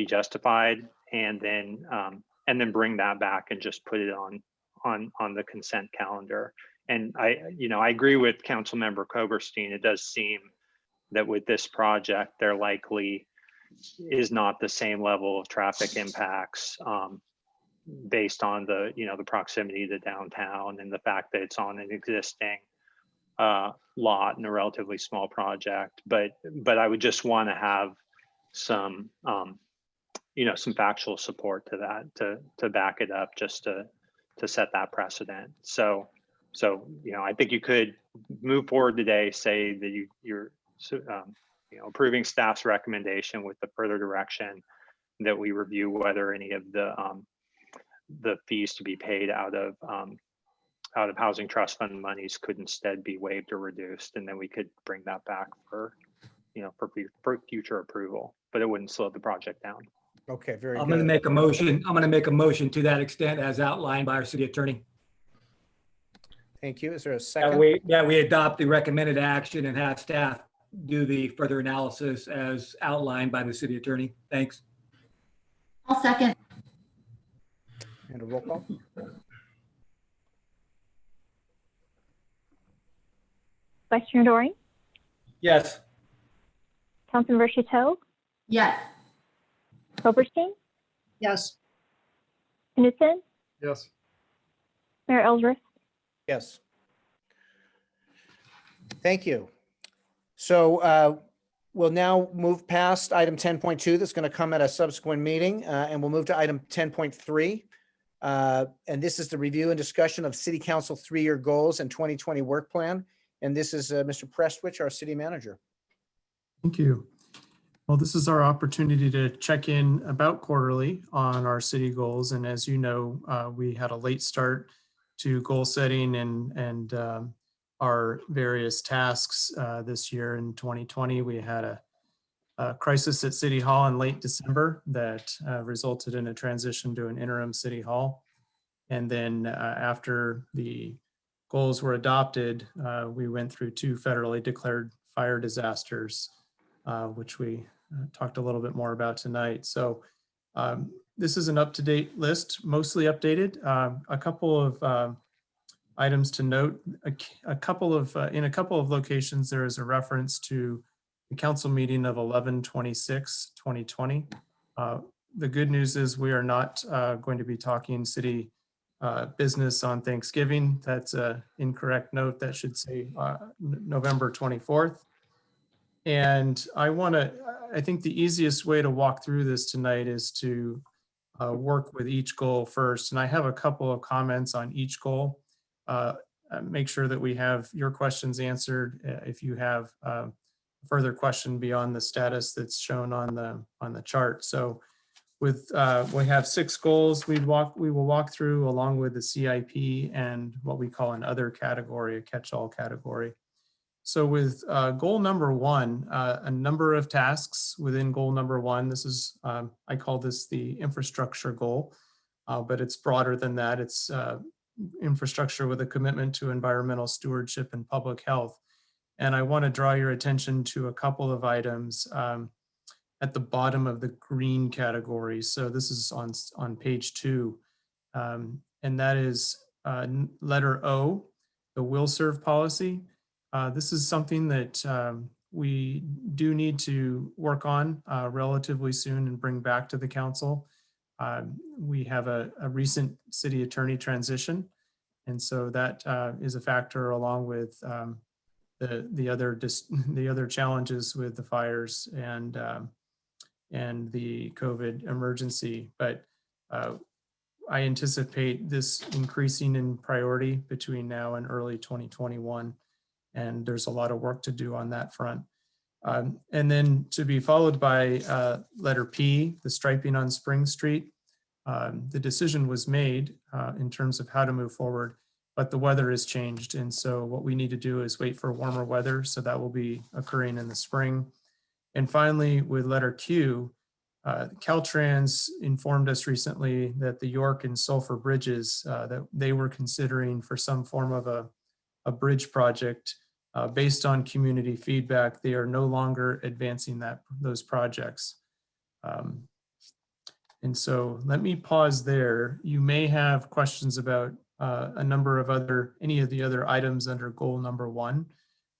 justified, and then bring that back and just put it on the consent calendar. And I agree with Councilmember Koberstein. It does seem that with this project, there likely is not the same level of traffic impacts based on the proximity to downtown and the fact that it's on an existing lot in a relatively small project. But I would just want to have some some factual support to that to back it up, just to set that precedent. So I think you could move forward today, say that you're approving staff's recommendation with the further direction that we review whether any of the fees to be paid out of housing trust fund monies could instead be waived or reduced, and then we could bring that back for future approval, but it wouldn't slow the project down. Okay, very good. I'm going to make a motion. I'm going to make a motion to that extent as outlined by our city attorney. Thank you. Is there a second? We adopt the recommended action and have staff do the further analysis as outlined by the city attorney. Thanks. I'll second. And a roll call. Vice Chair Doring, Yes. Councilmember Chateau, Yes. Koberstein, Yes. Knudsen, Yes. Mayor Ellsworth. Yes. Thank you. So we'll now move past item 10.2 that's going to come at a subsequent meeting, and we'll move to item 10.3. And this is the review and discussion of City Council 3-year goals and 2020 work plan. And this is Mr. Prestwich, our city manager. Thank you. Well, this is our opportunity to check in about quarterly on our city goals. And as you know, we had a late start to goal setting and our various tasks this year. In 2020, we had a crisis at City Hall in late December that resulted in a transition to an interim City Hall. And then after the goals were adopted, we went through 2 federally declared fire disasters, which we talked a little bit more about tonight. So this is an up-to-date list, mostly updated. A couple of items to note. In a couple of locations, there is a reference to the council meeting of 11/26/2020. The good news is we are not going to be talking city business on Thanksgiving. That's an incorrect note. That should say November 24th. And I think the easiest way to walk through this tonight is to work with each goal first. And I have a couple of comments on each goal. Make sure that we have your questions answered. If you have a further question beyond the status that's shown on the chart. So with we have 6 goals we will walk through along with the CIP and what we call an other category, a catch-all category. So with goal number 1, a number of tasks within goal number 1. This is, I call this the infrastructure goal, but it's broader than that. It's infrastructure with a commitment to environmental stewardship and public health. And I want to draw your attention to a couple of items at the bottom of the green category. So this is on page 2, and that is letter O, the will serve policy. This is something that we do need to work on relatively soon and bring back to the council. We have a recent city attorney transition, and so that is a factor along with the other challenges with the fires and the COVID emergency. But I anticipate this increasing in priority between now and early 2021. And there's a lot of work to do on that front. And then to be followed by letter P, the striping on Spring Street. The decision was made in terms of how to move forward, but the weather has changed. And so what we need to do is wait for warmer weather. So that will be occurring in the spring. And finally, with letter Q, Caltrans informed us recently that the York and Sulphur bridges that they were considering for some form of a bridge project based on community feedback, they are no longer advancing those projects. And so let me pause there. You may have questions about a number of any of the other items under goal number 1,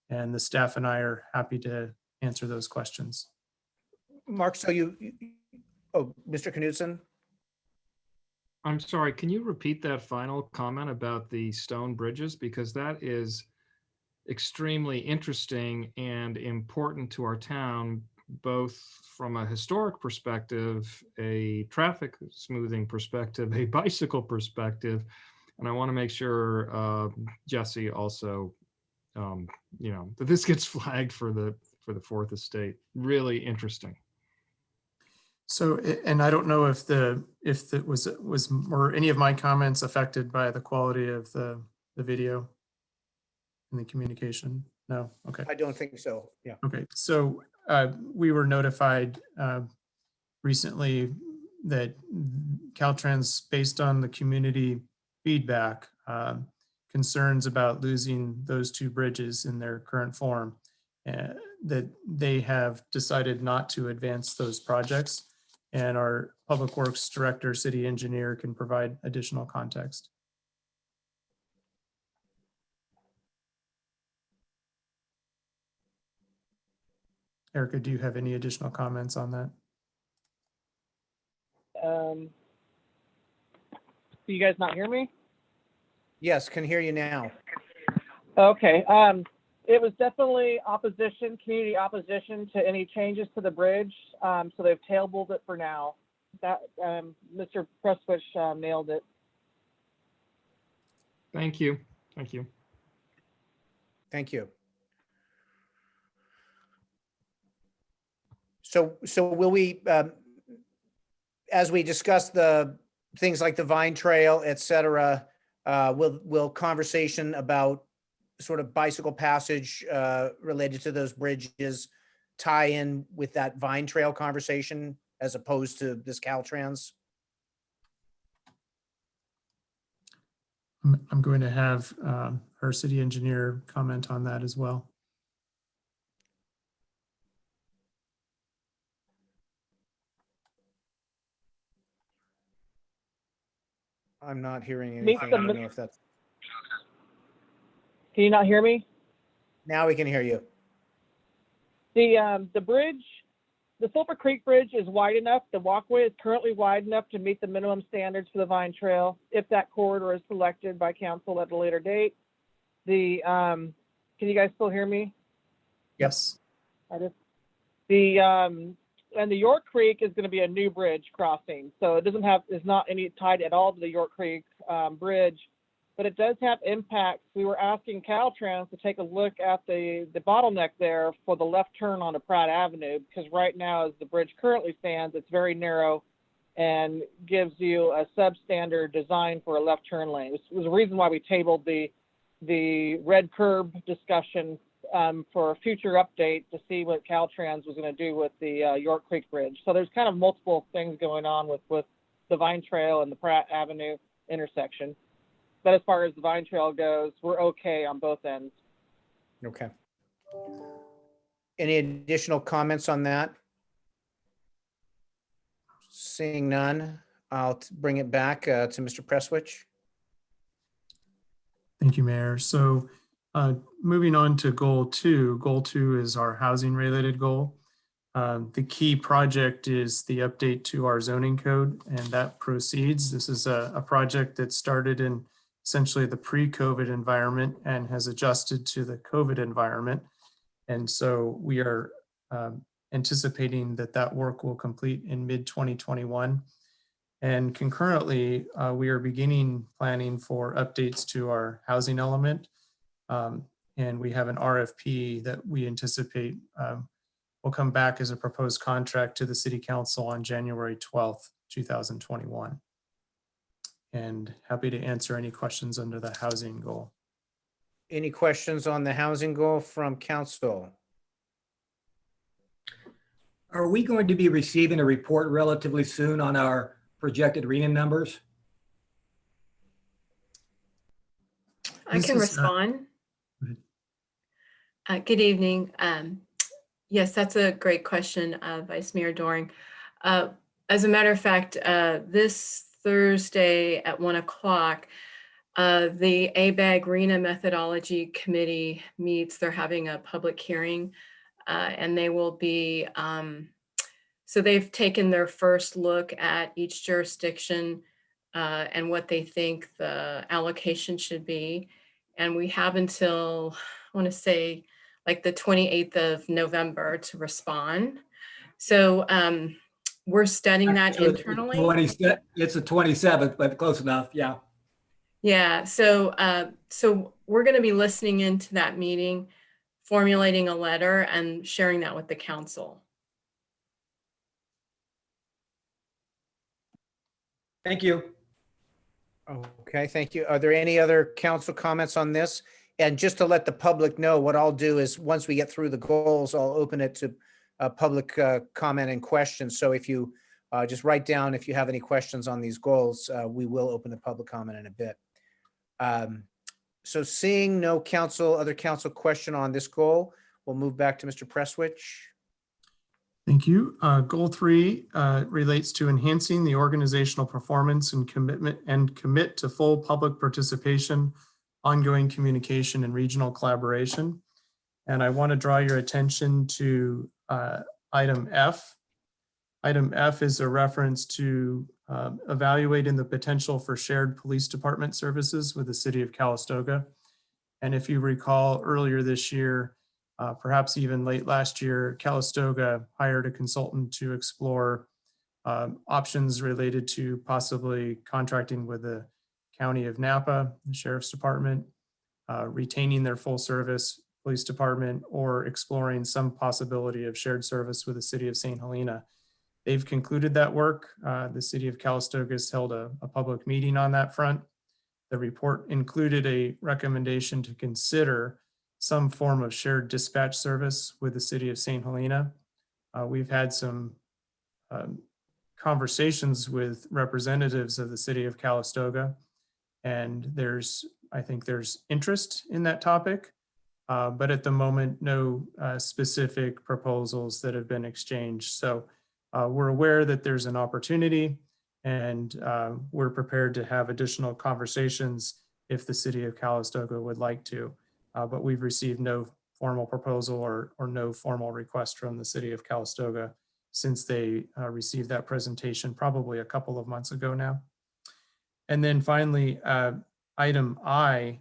and the staff and I are happy to answer those questions. Mark, so Mr. Knudsen? I'm sorry, can you repeat that final comment about the stone bridges? Because that is extremely interesting and important to our town, both from a historic perspective, a traffic smoothing perspective, a bicycle perspective. And I want to make sure Jesse also, that this gets flagged for the Fourth Estate. Really interesting. So, and I don't know if it was or any of my comments affected by the quality of the video and the communication. No, okay. I don't think so. Yeah. Okay, so we were notified recently that Caltrans, based on the community feedback, concerns about losing those 2 bridges in their current form, that they have decided not to advance those projects. And our Public Works Director, City Engineer can provide additional context. Erica, do you have any additional comments on that? Do you guys not hear me? Yes, can hear you now. Okay. It was definitely community opposition to any changes to the bridge. So they've tabled it for now. That Mr. Prestwich nailed it. Thank you. Thank you. Thank you. So will we, as we discuss the things like the Vine Trail, et cetera, will conversation about sort of bicycle passage related to those bridges tie in with that Vine Trail conversation as opposed to this Caltrans? I'm going to have our city engineer comment on that as well. I'm not hearing anything. I don't know if that's. Can you not hear me? Now we can hear you. The bridge the Silver Creek Bridge is wide enough. The walkway is currently wide enough to meet the minimum standards for the Vine Trail if that corridor is selected by council at a later date. Can you guys still hear me? Yes. And the York Creek is going to be a new bridge crossing. So it is not any tied at all to the York Creek bridge, but it does have impacts. We were asking Caltrans to take a look at the bottleneck there for the left turn onto Pratt Avenue, because right now, as the bridge currently stands, it's very narrow and gives you a substandard design for a left turn lane. It was the reason why we tabled the red curb discussion for a future update to see what Caltrans was going to do with the York Creek Bridge. So there's kind of multiple things going on with the Vine Trail and the Pratt Avenue intersection. But as far as the Vine Trail goes, we're okay on both ends. Okay. Any additional comments on that? Seeing none, I'll bring it back to Mr. Presswich. Thank you, Mayor. So moving on to goal 2. Goal 2 is our housing related goal. The key project is the update to our zoning code, and that proceeds. This is a project that started in essentially the pre-COVID environment and has adjusted to the COVID environment. And so we are anticipating that work will complete in mid-2021. And concurrently, we are beginning planning for updates to our housing element. And we have an RFP that we anticipate will come back as a proposed contract to the City Council on January 12th, 2021. And happy to answer any questions under the housing goal. Any questions on the housing goal from council? Are we going to be receiving a report relatively soon on our projected RENA numbers? I can respond. Good evening. Yes, that's a great question, Vice Mayor Doring. As a matter of fact, this Thursday at 1 o'clock, the ABAG RENA Methodology Committee meets. They're having a public hearing, and they will be, so they've taken their first look at each jurisdiction and what they think the allocation should be. And we have until, I want to say, like the 28th of November to respond. So we're studying that internally. It's the 27th, but close enough, yeah. Yeah, so we're going to be listening into that meeting, formulating a letter and sharing that with the council. Thank you. Okay, thank you. Are there any other council comments on this? And just to let the public know, what I'll do is once we get through the goals, I'll open it to public comment and questions. So if you just write down if you have any questions on these goals, we will open the public comment in a bit. So seeing no other council question on this goal, we'll move back to Mr. Presswich. Thank you. Goal 3 relates to enhancing the organizational performance and commit to full public participation, ongoing communication, and regional collaboration. And I want to draw your attention to item F. Item F is a reference to evaluating the potential for shared police department services with the city of Calistoga. And if you recall, earlier this year, perhaps even late last year, Calistoga hired a consultant to explore options related to possibly contracting with the County of Napa, the Sheriff's Department, retaining their full service police department, or exploring some possibility of shared service with the city of St. Helena. They've concluded that work. The city of Calistoga has held a public meeting on that front. The report included a recommendation to consider some form of shared dispatch service with the city of St. Helena. We've had some conversations with representatives of the city of Calistoga, and I think there's interest in that topic, but at the moment, no specific proposals that have been exchanged. So we're aware that there's an opportunity, and we're prepared to have additional conversations if the city of Calistoga would like to. But we've received no formal proposal or no formal request from the city of Calistoga since they received that presentation probably a couple of months ago now. And then finally, item I,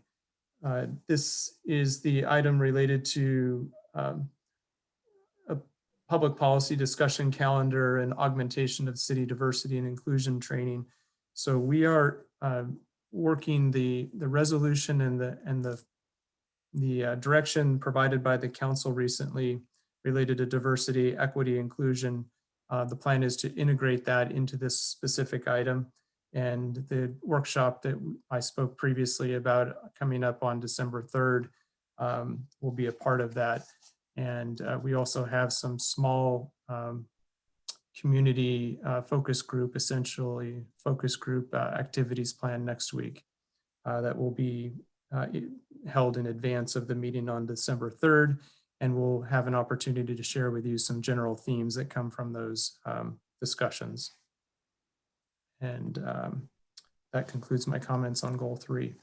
this is the item related to a public policy discussion calendar and augmentation of city diversity and inclusion training. So we are working the resolution and the direction provided by the council recently related to diversity, equity, inclusion. The plan is to integrate that into this specific item. And the workshop that I spoke previously about coming up on December 3rd will be a part of that. And we also have some small community focus group, essentially focus group activities planned next week that will be held in advance of the meeting on December 3rd. And we'll have an opportunity to share with you some general themes that come from those discussions. And that concludes my comments on goal 3.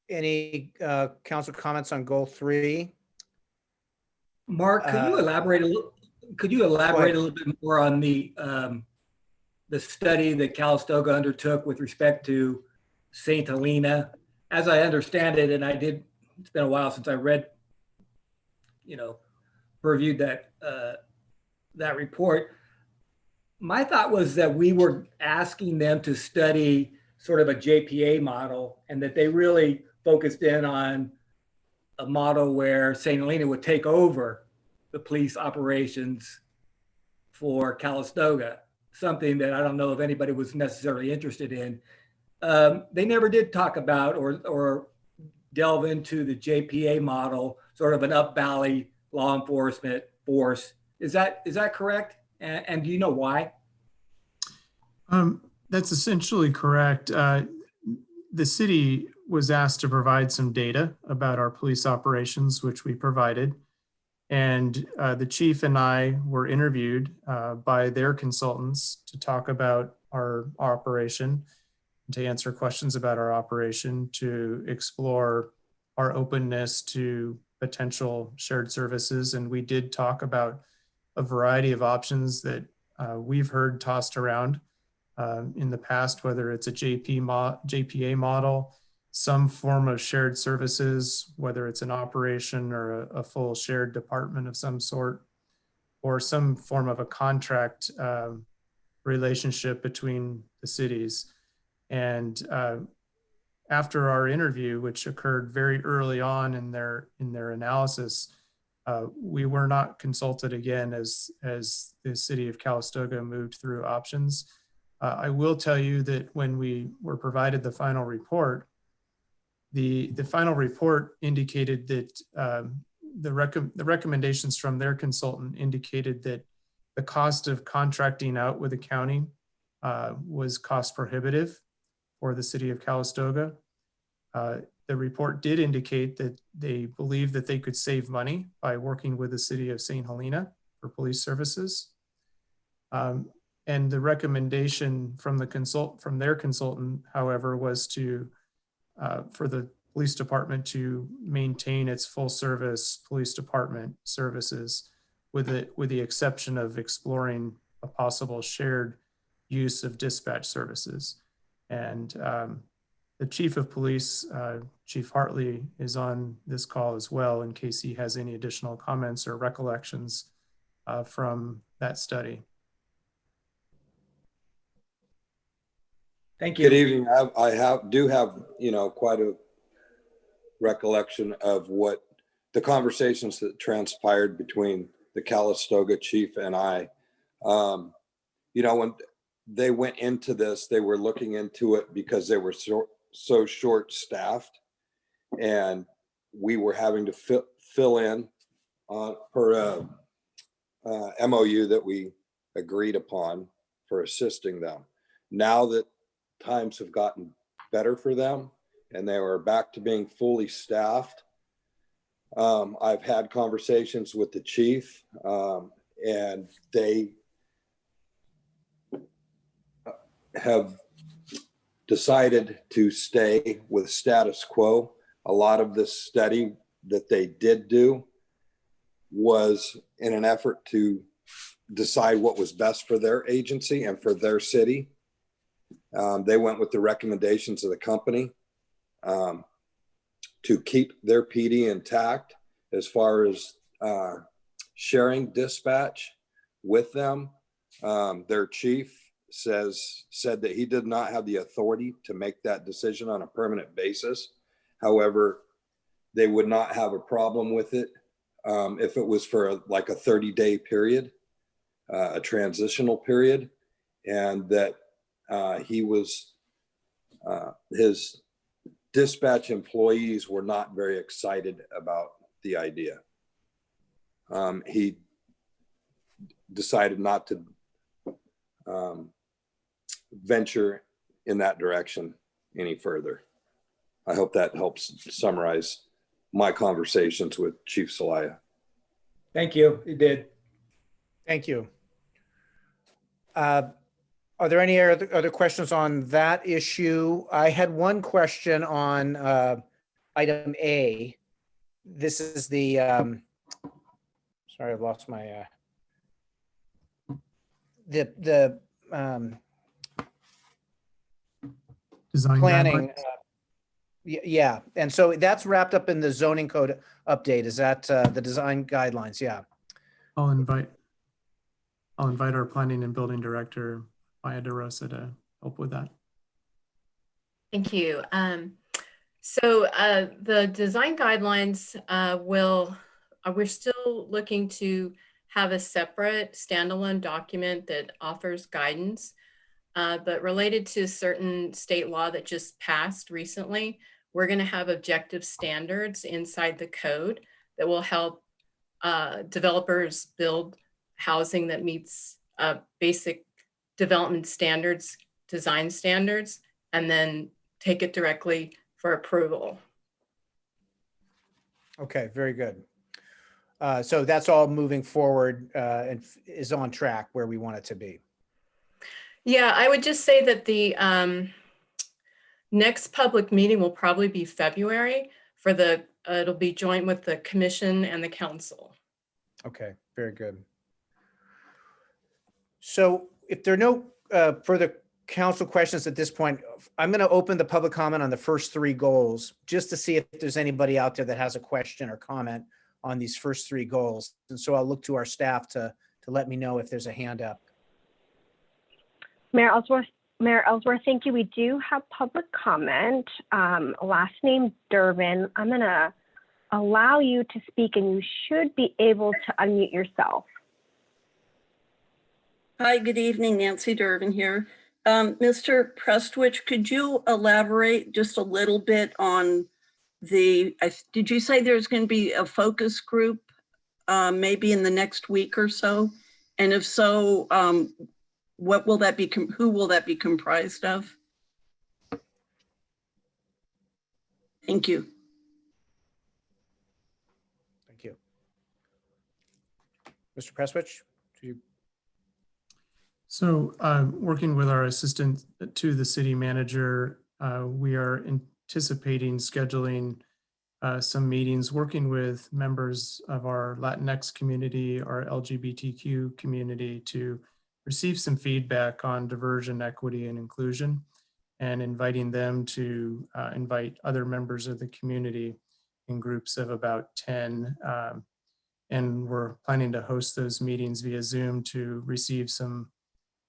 Any council comments on goal 3? Mark, could you elaborate a little? Could you elaborate a little bit more on the study that Calistoga undertook with respect to St. Helena? As I understand it, and it's been a while since I read, reviewed that report. My thought was that we were asking them to study sort of a JPA model, and that they really focused in on a model where St. Helena would take over the police operations for Calistoga, something that I don't know if anybody was necessarily interested in. They never did talk about or delve into the JPA model, sort of an up valley law enforcement force. Is that correct? And do you know why? That's essentially correct. The city was asked to provide some data about our police operations, which we provided. And the chief and I were interviewed by their consultants to talk about our operation, to answer questions about our operation, to explore our openness to potential shared services. And we did talk about a variety of options that we've heard tossed around in the past, whether it's a JPA model, some form of shared services, whether it's an operation or a full shared department of some sort, or some form of a contract relationship between the cities. And after our interview, which occurred very early on in their analysis, we were not consulted again as the city of Calistoga moved through options. I will tell you that when we were provided the final report, the final report indicated that the recommendations from their consultant indicated that the cost of contracting out with the county was cost prohibitive for the city of Calistoga. The report did indicate that they believed that they could save money by working with the city of St. Helena for police services. And the recommendation from their consultant, however, was for the police department to maintain its full service police department services, with the exception of exploring a possible shared use of dispatch services. And the chief of police, Chief Hartley, is on this call as well in case he has any additional comments or recollections from that study. Thank you. Good evening. I do have quite a recollection of what the conversations that transpired between the Calistoga chief and I. When they went into this, they were looking into it because they were so short-staffed, and we were having to fill in per MOU that we agreed upon for assisting them. Now that times have gotten better for them and they were back to being fully staffed, I've had conversations with the chief, and they have decided to stay with status quo. A lot of this study that they did do was in an effort to decide what was best for their agency and for their city. They went with the recommendations of the company to keep their PD intact as far as sharing dispatch with them. Their chief said that he did not have the authority to make that decision on a permanent basis. However, they would not have a problem with it if it was for like a 30-day period, a transitional period, and that his dispatch employees were not very excited about the idea. He decided not to venture in that direction any further. I hope that helps summarize my conversations with Chief Celaya. Thank you. It did. Thank you. Are there any other questions on that issue? I had one question on item A. This is the, sorry, I've lost my, Design planning. guidelines. Yeah, and so that's wrapped up in the zoning code update. Is that the design guidelines? Yeah. I'll invite our planning and building director, Maya DeRosa, to help with that. Thank you. So the design guidelines we're still looking to have a separate standalone document that offers guidance, but related to certain state law that just passed recently, we're going to have objective standards inside the code that will help developers build housing that meets basic development standards, design standards, and then take it directly for approval. Okay, very good. So that's all moving forward and is on track where we want it to be. Yeah, I would just say that the next public meeting will probably be February for the, it'll be joint with the commission and the council. Okay, very good. So if there are no further council questions at this point, I'm going to open the public comment on the first three goals just to see if there's anybody out there that has a question or comment on these first three goals. And so I'll look to our staff to let me know if there's a hand up. Mayor Ellsworth, thank you. We do have public comment. Last name Durbin. I'm going to allow you to speak and you should be able to unmute yourself. Hi, good evening. Nancy Durbin here. Mr. Prestwich, could you elaborate just a little bit on did you say there's going to be a focus group maybe in the next week or so? And if so, what will that be? Who will that be comprised of? Thank you. Thank you. Mr. Prestwich, do you? So working with our assistant to the city manager, we are anticipating scheduling some meetings, working with members of our Latinx community, our LGBTQ community, to receive some feedback on diversion, equity, and inclusion, and inviting them to invite other members of the community in groups of about 10. And we're planning to host those meetings via Zoom to receive some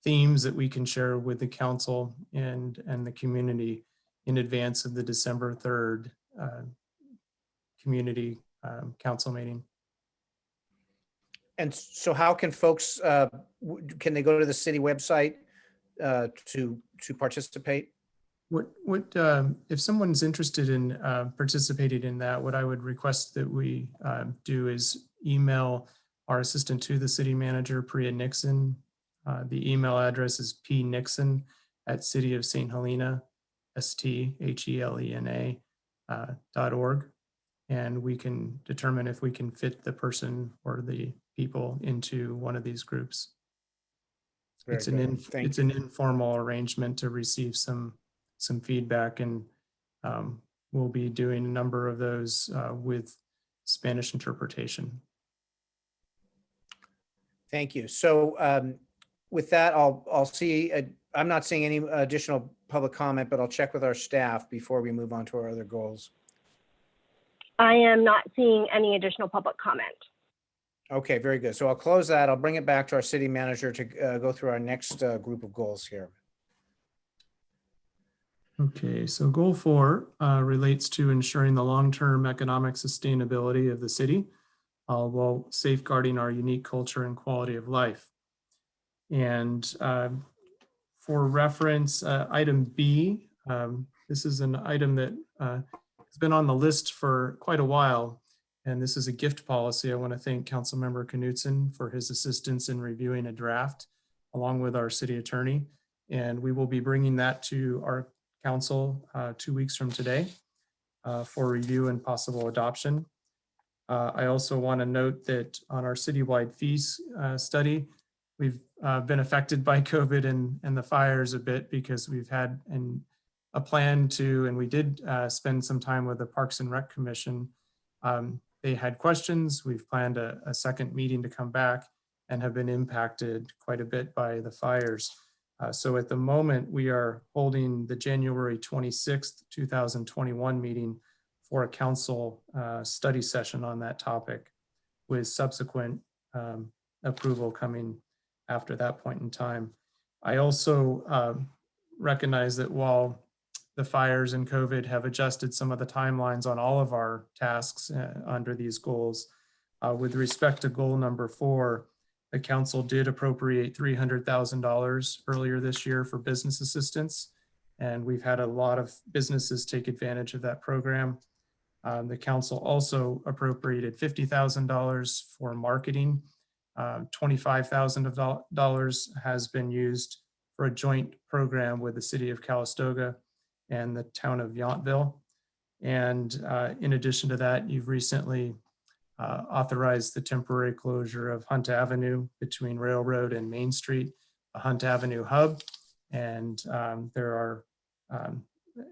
themes that we can share with the council and the community in advance of the December 3rd community council meeting. And so how can folks, can they go to the city website to participate? If someone's interested in participating in that, what I would request that we do is email our assistant to the city manager, Priya Nixon. The email address is pnixon@cityofsthelena, STHELENA.org. And we can determine if we can fit the person or the people into one of these groups. It's an informal arrangement to receive some feedback, and we'll be doing a number of those with Spanish interpretation. Thank you. So with that, I'll see, I'm not seeing any additional public comment, but I'll check with our staff before we move on to our other goals. I am not seeing any additional public comment. Okay, very good. So I'll close that. I'll bring it back to our city manager to go through our next group of goals here. Okay, so goal 4 relates to ensuring the long-term economic sustainability of the city while safeguarding our unique culture and quality of life. And for reference, item B, this is an item that has been on the list for quite a while. And this is a gift policy. I want to thank Councilmember Knutson for his assistance in reviewing a draft along with our city attorney. And we will be bringing that to our council 2 weeks from today for review and possible adoption. I also want to note that on our citywide fees study, we've been affected by COVID and the fires a bit because we've had a plan to, and we did spend some time with the Parks and Rec Commission. They had questions. We've planned a second meeting to come back and have been impacted quite a bit by the fires. So at the moment, we are holding the January 26th, 2021 meeting for a council study session on that topic with subsequent approval coming after that point in time. I also recognize that while the fires and COVID have adjusted some of the timelines on all of our tasks under these goals, with respect to goal number 4, the council did appropriate $300,000 earlier this year for business assistance. And we've had a lot of businesses take advantage of that program. The council also appropriated $50,000 for marketing. $25,000 has been used for a joint program with the city of Calistoga and the town of Yountville. And in addition to that, you've recently authorized the temporary closure of Hunt Avenue between Railroad and Main Street, a Hunt Avenue hub. And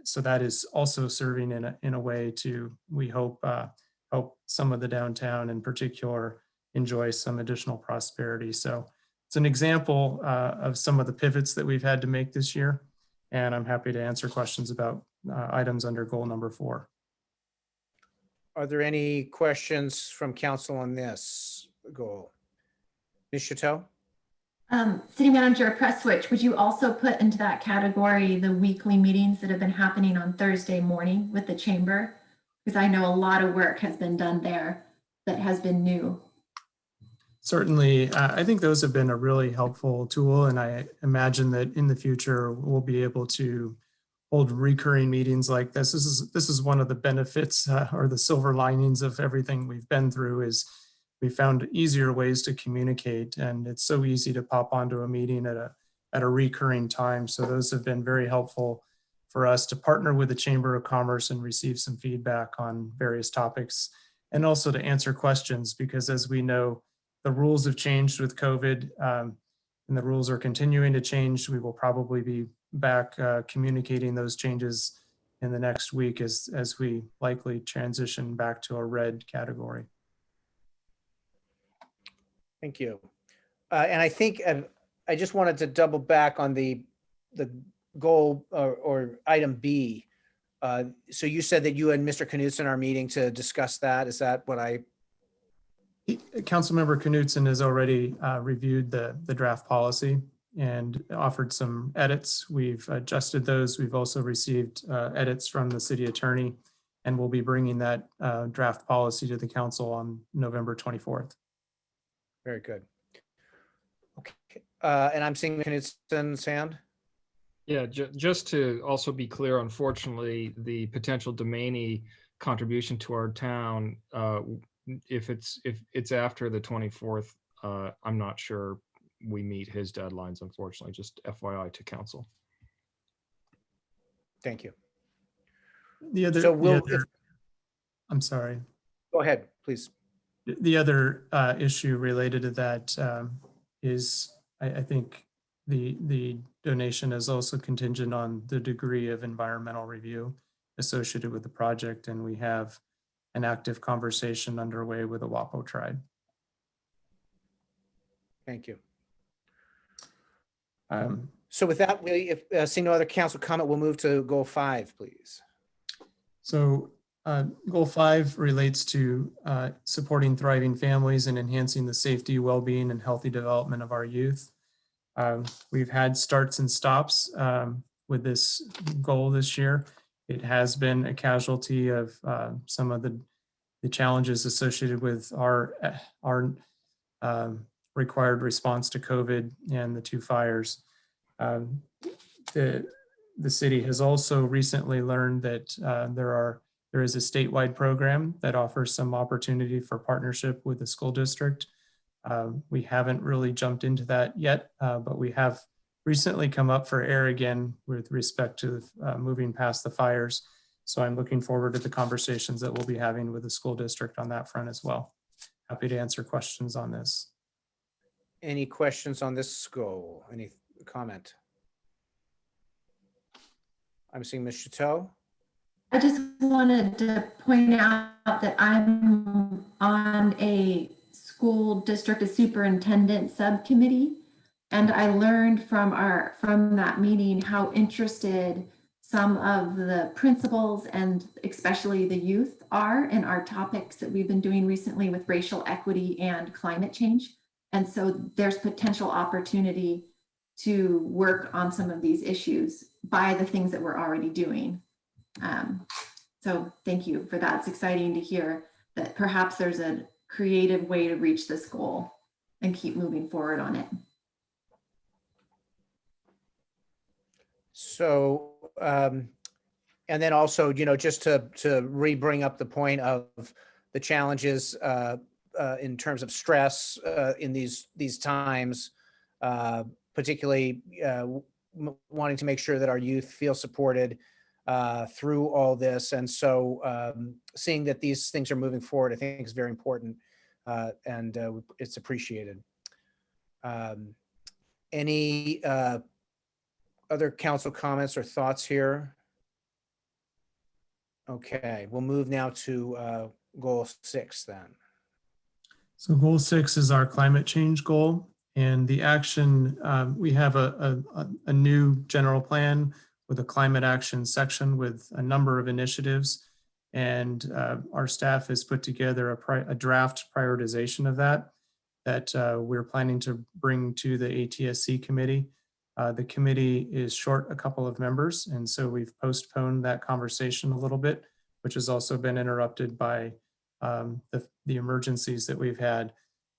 so that is also serving in a way to, we hope, help some of the downtown in particular enjoy some additional prosperity. So it's an example of some of the pivots that we've had to make this year. And I'm happy to answer questions about items under goal number 4. Are there any questions from council on this goal? Ms. Chateau? City Manager Prestwich, would you also put into that category the weekly meetings that have been happening on Thursday morning with the chamber? Because I know a lot of work has been done there that has been new. Certainly, I think those have been a really helpful tool, and I imagine that in the future we'll be able to hold recurring meetings like this. This is one of the benefits or the silver linings of everything we've been through is we found easier ways to communicate, and it's so easy to pop onto a meeting at a recurring time. So those have been very helpful for us to partner with the Chamber of Commerce and receive some feedback on various topics, and also to answer questions, because as we know, the rules have changed with COVID, and the rules are continuing to change. We will probably be back communicating those changes in the next week as we likely transition back to a red category. Thank you. And I think I just wanted to double back on the goal or item B. So you said that you and Mr. Knutson are meeting to discuss that. Is that what I? Councilmember Knutson has already reviewed the draft policy and offered some edits. We've adjusted those. We've also received edits from the city attorney, and we'll be bringing that draft policy to the council on November 24th. Very good. Okay. And I'm seeing Knutson's hand. Yeah, just to also be clear, unfortunately, the potential domainee contribution to our town, if it's after the 24th, I'm not sure we meet his deadlines, unfortunately. Just FYI to council. Thank you. I'm sorry. Go ahead, please. The other issue related to that is, I think the donation is also contingent on the degree of environmental review associated with the project, and we have an active conversation underway with the Wapo tribe. Thank you. Um, So with that, if seeing no other council comment, we'll move to goal 5, please. So goal 5 relates to supporting thriving families and enhancing the safety, well-being, and healthy development of our youth. We've had starts and stops with this goal this year. It has been a casualty of some of the challenges associated with our required response to COVID and the 2 fires. The city has also recently learned that there is a statewide program that offers some opportunity for partnership with the school district. We haven't really jumped into that yet, but we have recently come up for air again with respect to moving past the fires. So I'm looking forward to the conversations that we'll be having with the school district on that front as well. Happy to answer questions on this. Any questions on this goal? Any comment? I'm seeing Ms. Chateau. I just wanted to point out that I'm on a school district superintendent subcommittee, and I learned from that meeting how interested some of the principals and especially the youth are in our topics that we've been doing recently with racial equity and climate change. And so there's potential opportunity to work on some of these issues by the things that we're already doing. So thank you for that. It's exciting to hear that perhaps there's a creative way to reach this goal and keep moving forward on it. So, and then also, just to re-bring up the point of the challenges in terms of stress in these times, particularly wanting to make sure that our youth feel supported through all this. And so seeing that these things are moving forward, I think is very important, and it's appreciated. Any other council comments or thoughts here? Okay, we'll move now to goal 6 then. So goal 6 is our climate change goal. And the action, we have a new general plan with a climate action section with a number of initiatives. And our staff has put together a draft prioritization of that we're planning to bring to the ATSC committee. The committee is short a couple of members, and so we've postponed that conversation a little bit, which has also been interrupted by the emergencies that we've had.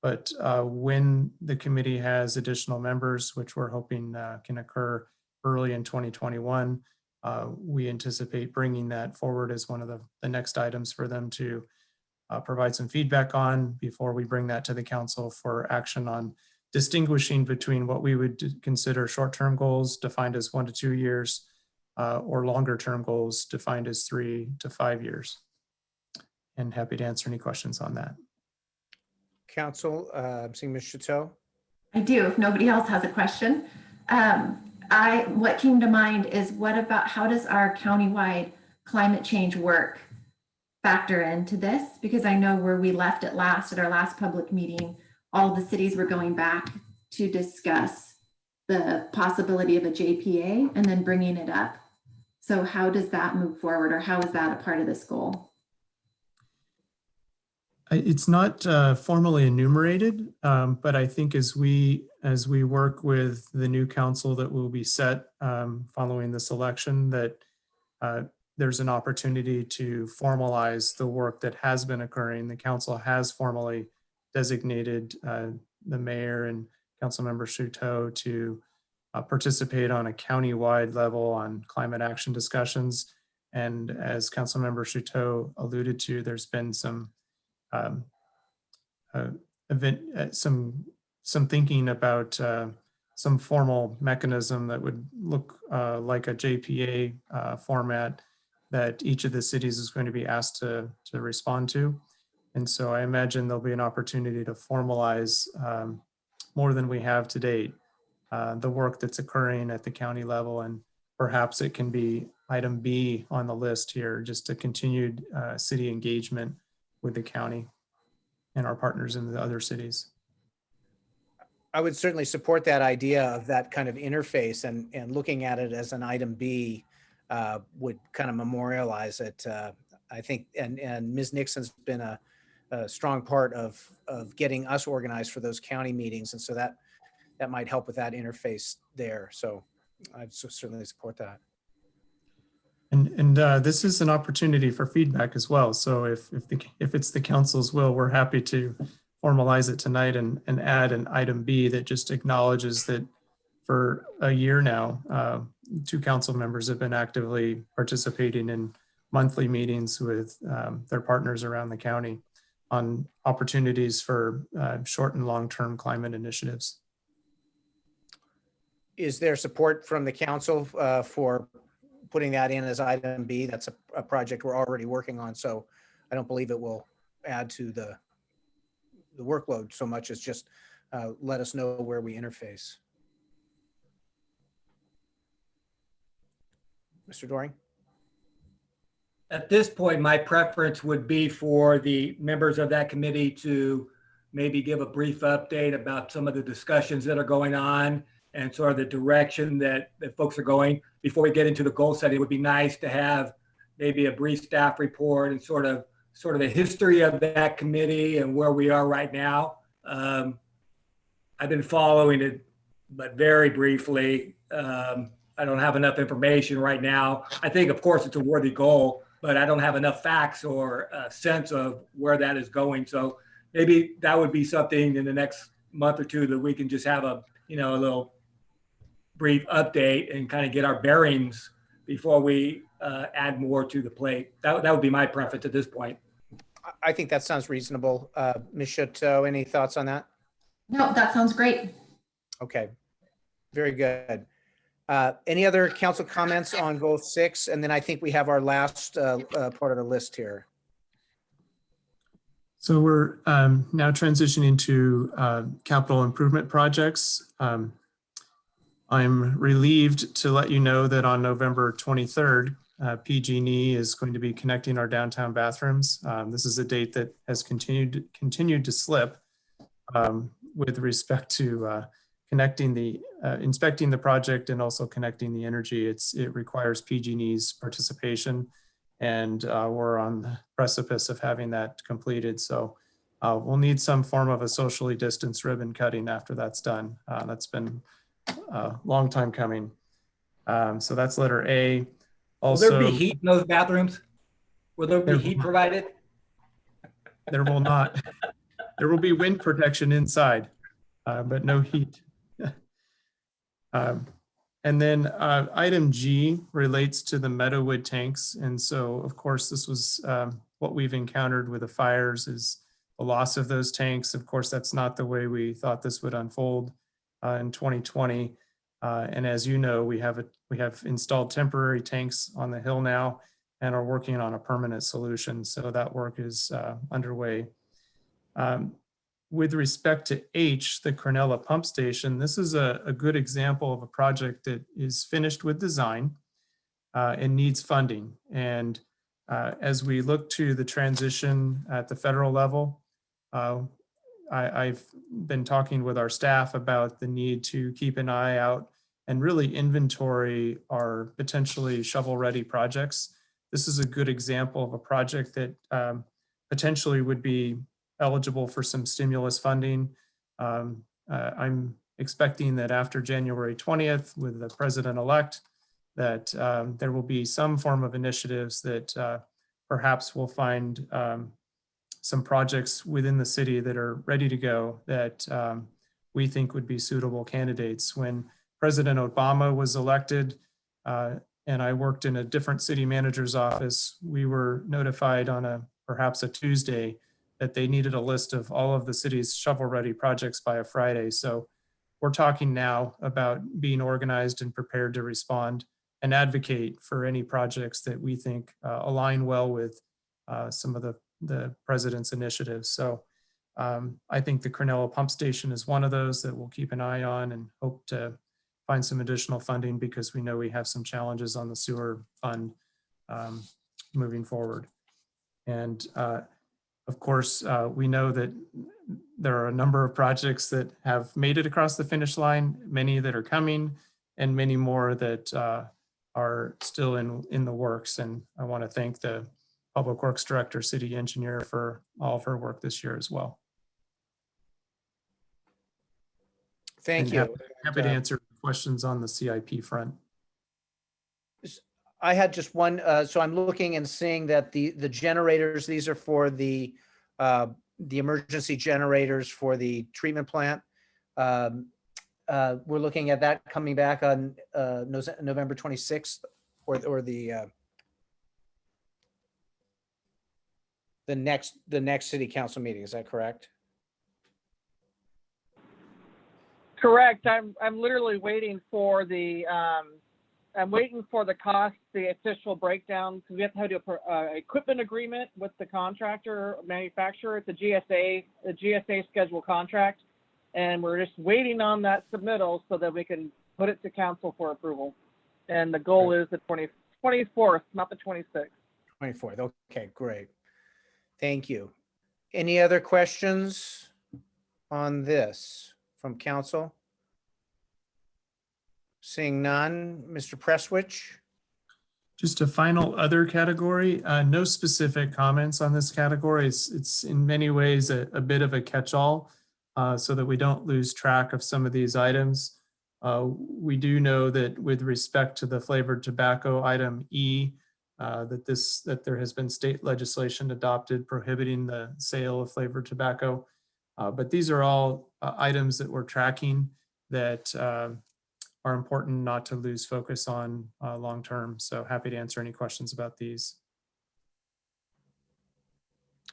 But when the committee has additional members, which we're hoping can occur early in 2021, we anticipate bringing that forward as one of the next items for them to provide some feedback on before we bring that to the council for action on distinguishing between what we would consider short-term goals defined as 1 to 2 years or longer-term goals defined as 3 to 5 years. And happy to answer any questions on that. Council, I'm seeing Ms. Chateau. I do, if nobody else has a question. What came to mind is how does our countywide climate change work factor into this? Because I know where we left it last at our last public meeting, all the cities were going back to discuss the possibility of a JPA and then bringing it up. So how does that move forward, or how is that a part of this goal? It's not formally enumerated, but I think as we work with the new council that will be set following this election, that there's an opportunity to formalize the work that has been occurring. The council has formally designated the mayor and Councilmember Chateau to participate on a county-wide level on climate action discussions. And as Councilmember Chateau alluded to, there's been some some thinking about some formal mechanism that would look like a JPA format that each of the cities is going to be asked to respond to. And so I imagine there'll be an opportunity to formalize more than we have to date, the work that's occurring at the county level, and perhaps it can be item B on the list here, just a continued city engagement with the county and our partners in the other cities. I would certainly support that idea of that kind of interface, and looking at it as an item B would kind of memorialize it. I think, and Ms. Nixon's been a strong part of getting us organized for those county meetings. And so that might help with that interface there. So I certainly support that. And this is an opportunity for feedback as well. So if it's the council's will, we're happy to formalize it tonight and add an item B that just acknowledges that for a year now, 2 council members have been actively participating in monthly meetings with their partners around the county on opportunities for short and long-term climate initiatives. Is there support from the council for putting that in as item B? That's a project we're already working on, so I don't believe it will add to the workload so much as just let us know where we interface. Mr. Doring? At this point, my preference would be for the members of that committee to maybe give a brief update about some of the discussions that are going on and sort of the direction that folks are going. Before we get into the goal setting, it would be nice to have maybe a brief staff report and sort of the history of that committee and where we are right now. I've been following it, but very briefly. I don't have enough information right now. I think, of course, it's a worthy goal, but I don't have enough facts or a sense of where that is going. So maybe that would be something in the next month or two that we can just have a little brief update and kind of get our bearings before we add more to the plate. That would be my preference at this point. I think that sounds reasonable. Ms. Chateau, any thoughts on that? No, that sounds great. Okay, very good. Any other council comments on goal 6? And then I think we have our last part of the list here. So we're now transitioning to capital improvement projects. I'm relieved to let you know that on November 23rd, PG&E is going to be connecting our downtown bathrooms. This is a date that has continued to slip with respect to inspecting the project and also connecting the energy. It requires PG&E's participation, and we're on the precipice of having that completed. So we'll need some form of a socially distanced ribbon cutting after that's done. That's been a long time coming. So that's letter A. Also, will there be heat in those bathrooms? Will there be heat provided? There will not. There will be wind protection inside, but no heat. And then item G relates to the Meadowood tanks. And so, of course, this was what we've encountered with the fires is the loss of those tanks. Of course, that's not the way we thought this would unfold in 2020. And as you know, we have installed temporary tanks on the hill now and are working on a permanent solution. So that work is underway. With respect to H, the Cornella pump station, this is a good example of a project that is finished with design and needs funding. And as we look to the transition at the federal level, I've been talking with our staff about the need to keep an eye out and really inventory our potentially shovel-ready projects. This is a good example of a project that potentially would be eligible for some stimulus funding. I'm expecting that after January 20th with the president-elect, that there will be some form of initiatives that perhaps will find some projects within the city that are ready to go that we think would be suitable candidates. When President Obama was elected, and I worked in a different city manager's office, we were notified on perhaps a Tuesday that they needed a list of all of the city's shovel-ready projects by a Friday. So we're talking now about being organized and prepared to respond and advocate for any projects that we think align well with some of the president's initiatives. So I think the Cornella pump station is one of those that we'll keep an eye on and hope to find some additional funding because we know we have some challenges on the sewer fund moving forward. And of course, we know that there are a number of projects that have made it across the finish line, many that are coming, and many more that are still in the works. And I want to thank the Public Works Director, City Engineer for all of her work this year as well. Thank And you. happy to answer questions on the CIP front. I had just one, so I'm looking and seeing that the generators, these are for the emergency generators for the treatment plant. We're looking at that coming back on November 26th, or the next city council meeting. Is that correct? Correct. I'm literally waiting for the cost, the official breakdown, because we have to do a equipment agreement with the contractor manufacturer. It's a GSA schedule contract, and we're just waiting on that submittal so that we can put it to council for approval. And the goal is the 24th, not the 26th. 24th. Okay, great. Thank you. Any other questions on this from council? Seeing none, Mr. Prestwich? Just a final other category, no specific comments on this category. It's in many ways a bit of a catch-all, so that we don't lose track of some of these items. We do know that with respect to the flavored tobacco item E, that there has been state legislation adopted prohibiting the sale of flavored tobacco. But these are all items that we're tracking that are important not to lose focus on long term. So happy to answer any questions about these.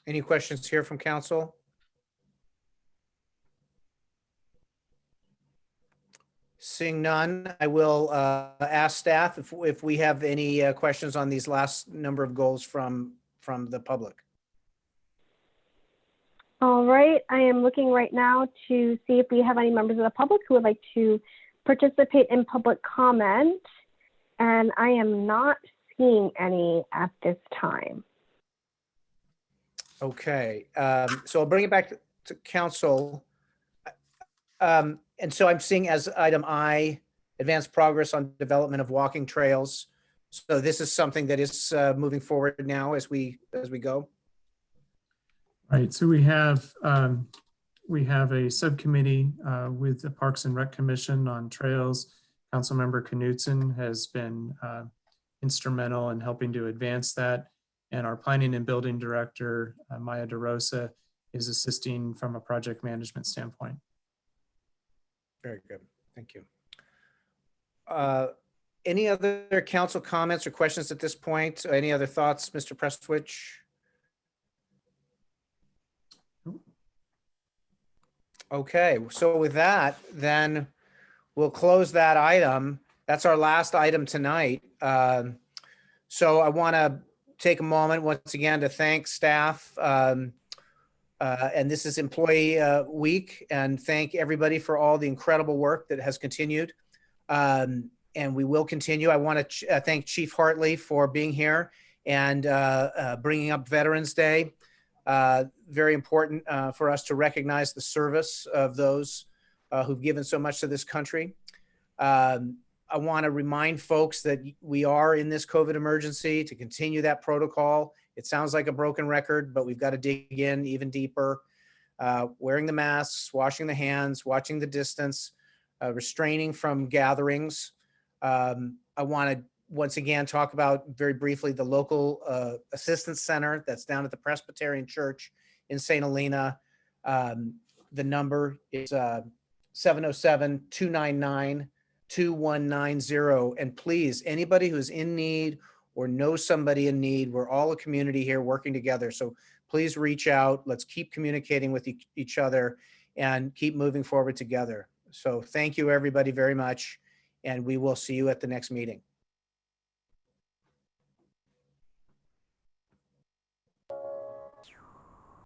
Any questions here from council? Seeing none, I will ask staff if we have any questions on these last number of goals from the public. All right, I am looking right now to see if we have any members of the public who would like to participate in public comment, and I am not seeing any at this time. Okay, so I'll bring it back to council. And so I'm seeing as item I, advanced progress on development of walking trails. So this is something that is moving forward now as we go. Right, so we have a subcommittee with the Parks and Rec Commission on trails. Councilmember Knudsen has been instrumental in helping to advance that. And our planning and building director, Maya DeRosa, is assisting from a project management standpoint. Very good, thank you. Any other council comments or questions at this point? Any other thoughts, Mr. Prestwich? Okay, so with that, then we'll close that item. That's our last item tonight. So I want to take a moment once again to thank staff. And this is Employee Week, and thank everybody for all the incredible work that has continued. And we will continue. I want to thank Chief Hartley for being here and bringing up Veterans Day. Very important for us to recognize the service of those who've given so much to this country. I want to remind folks that we are in this COVID emergency, to continue that protocol. It sounds like a broken record, but we've got to dig in even deeper. Wearing the masks, washing the hands, watching the distance, restraining from gatherings. I want to once again talk about very briefly the local assistance center that's down at the Presbyterian Church in St. Helena. The number is 707-299-2190. And please, anybody who's in need or knows somebody in need, we're all a community here working together. So please reach out. Let's keep communicating with each other and keep moving forward together. So thank you, everybody, very much. And we will see you at the next meeting.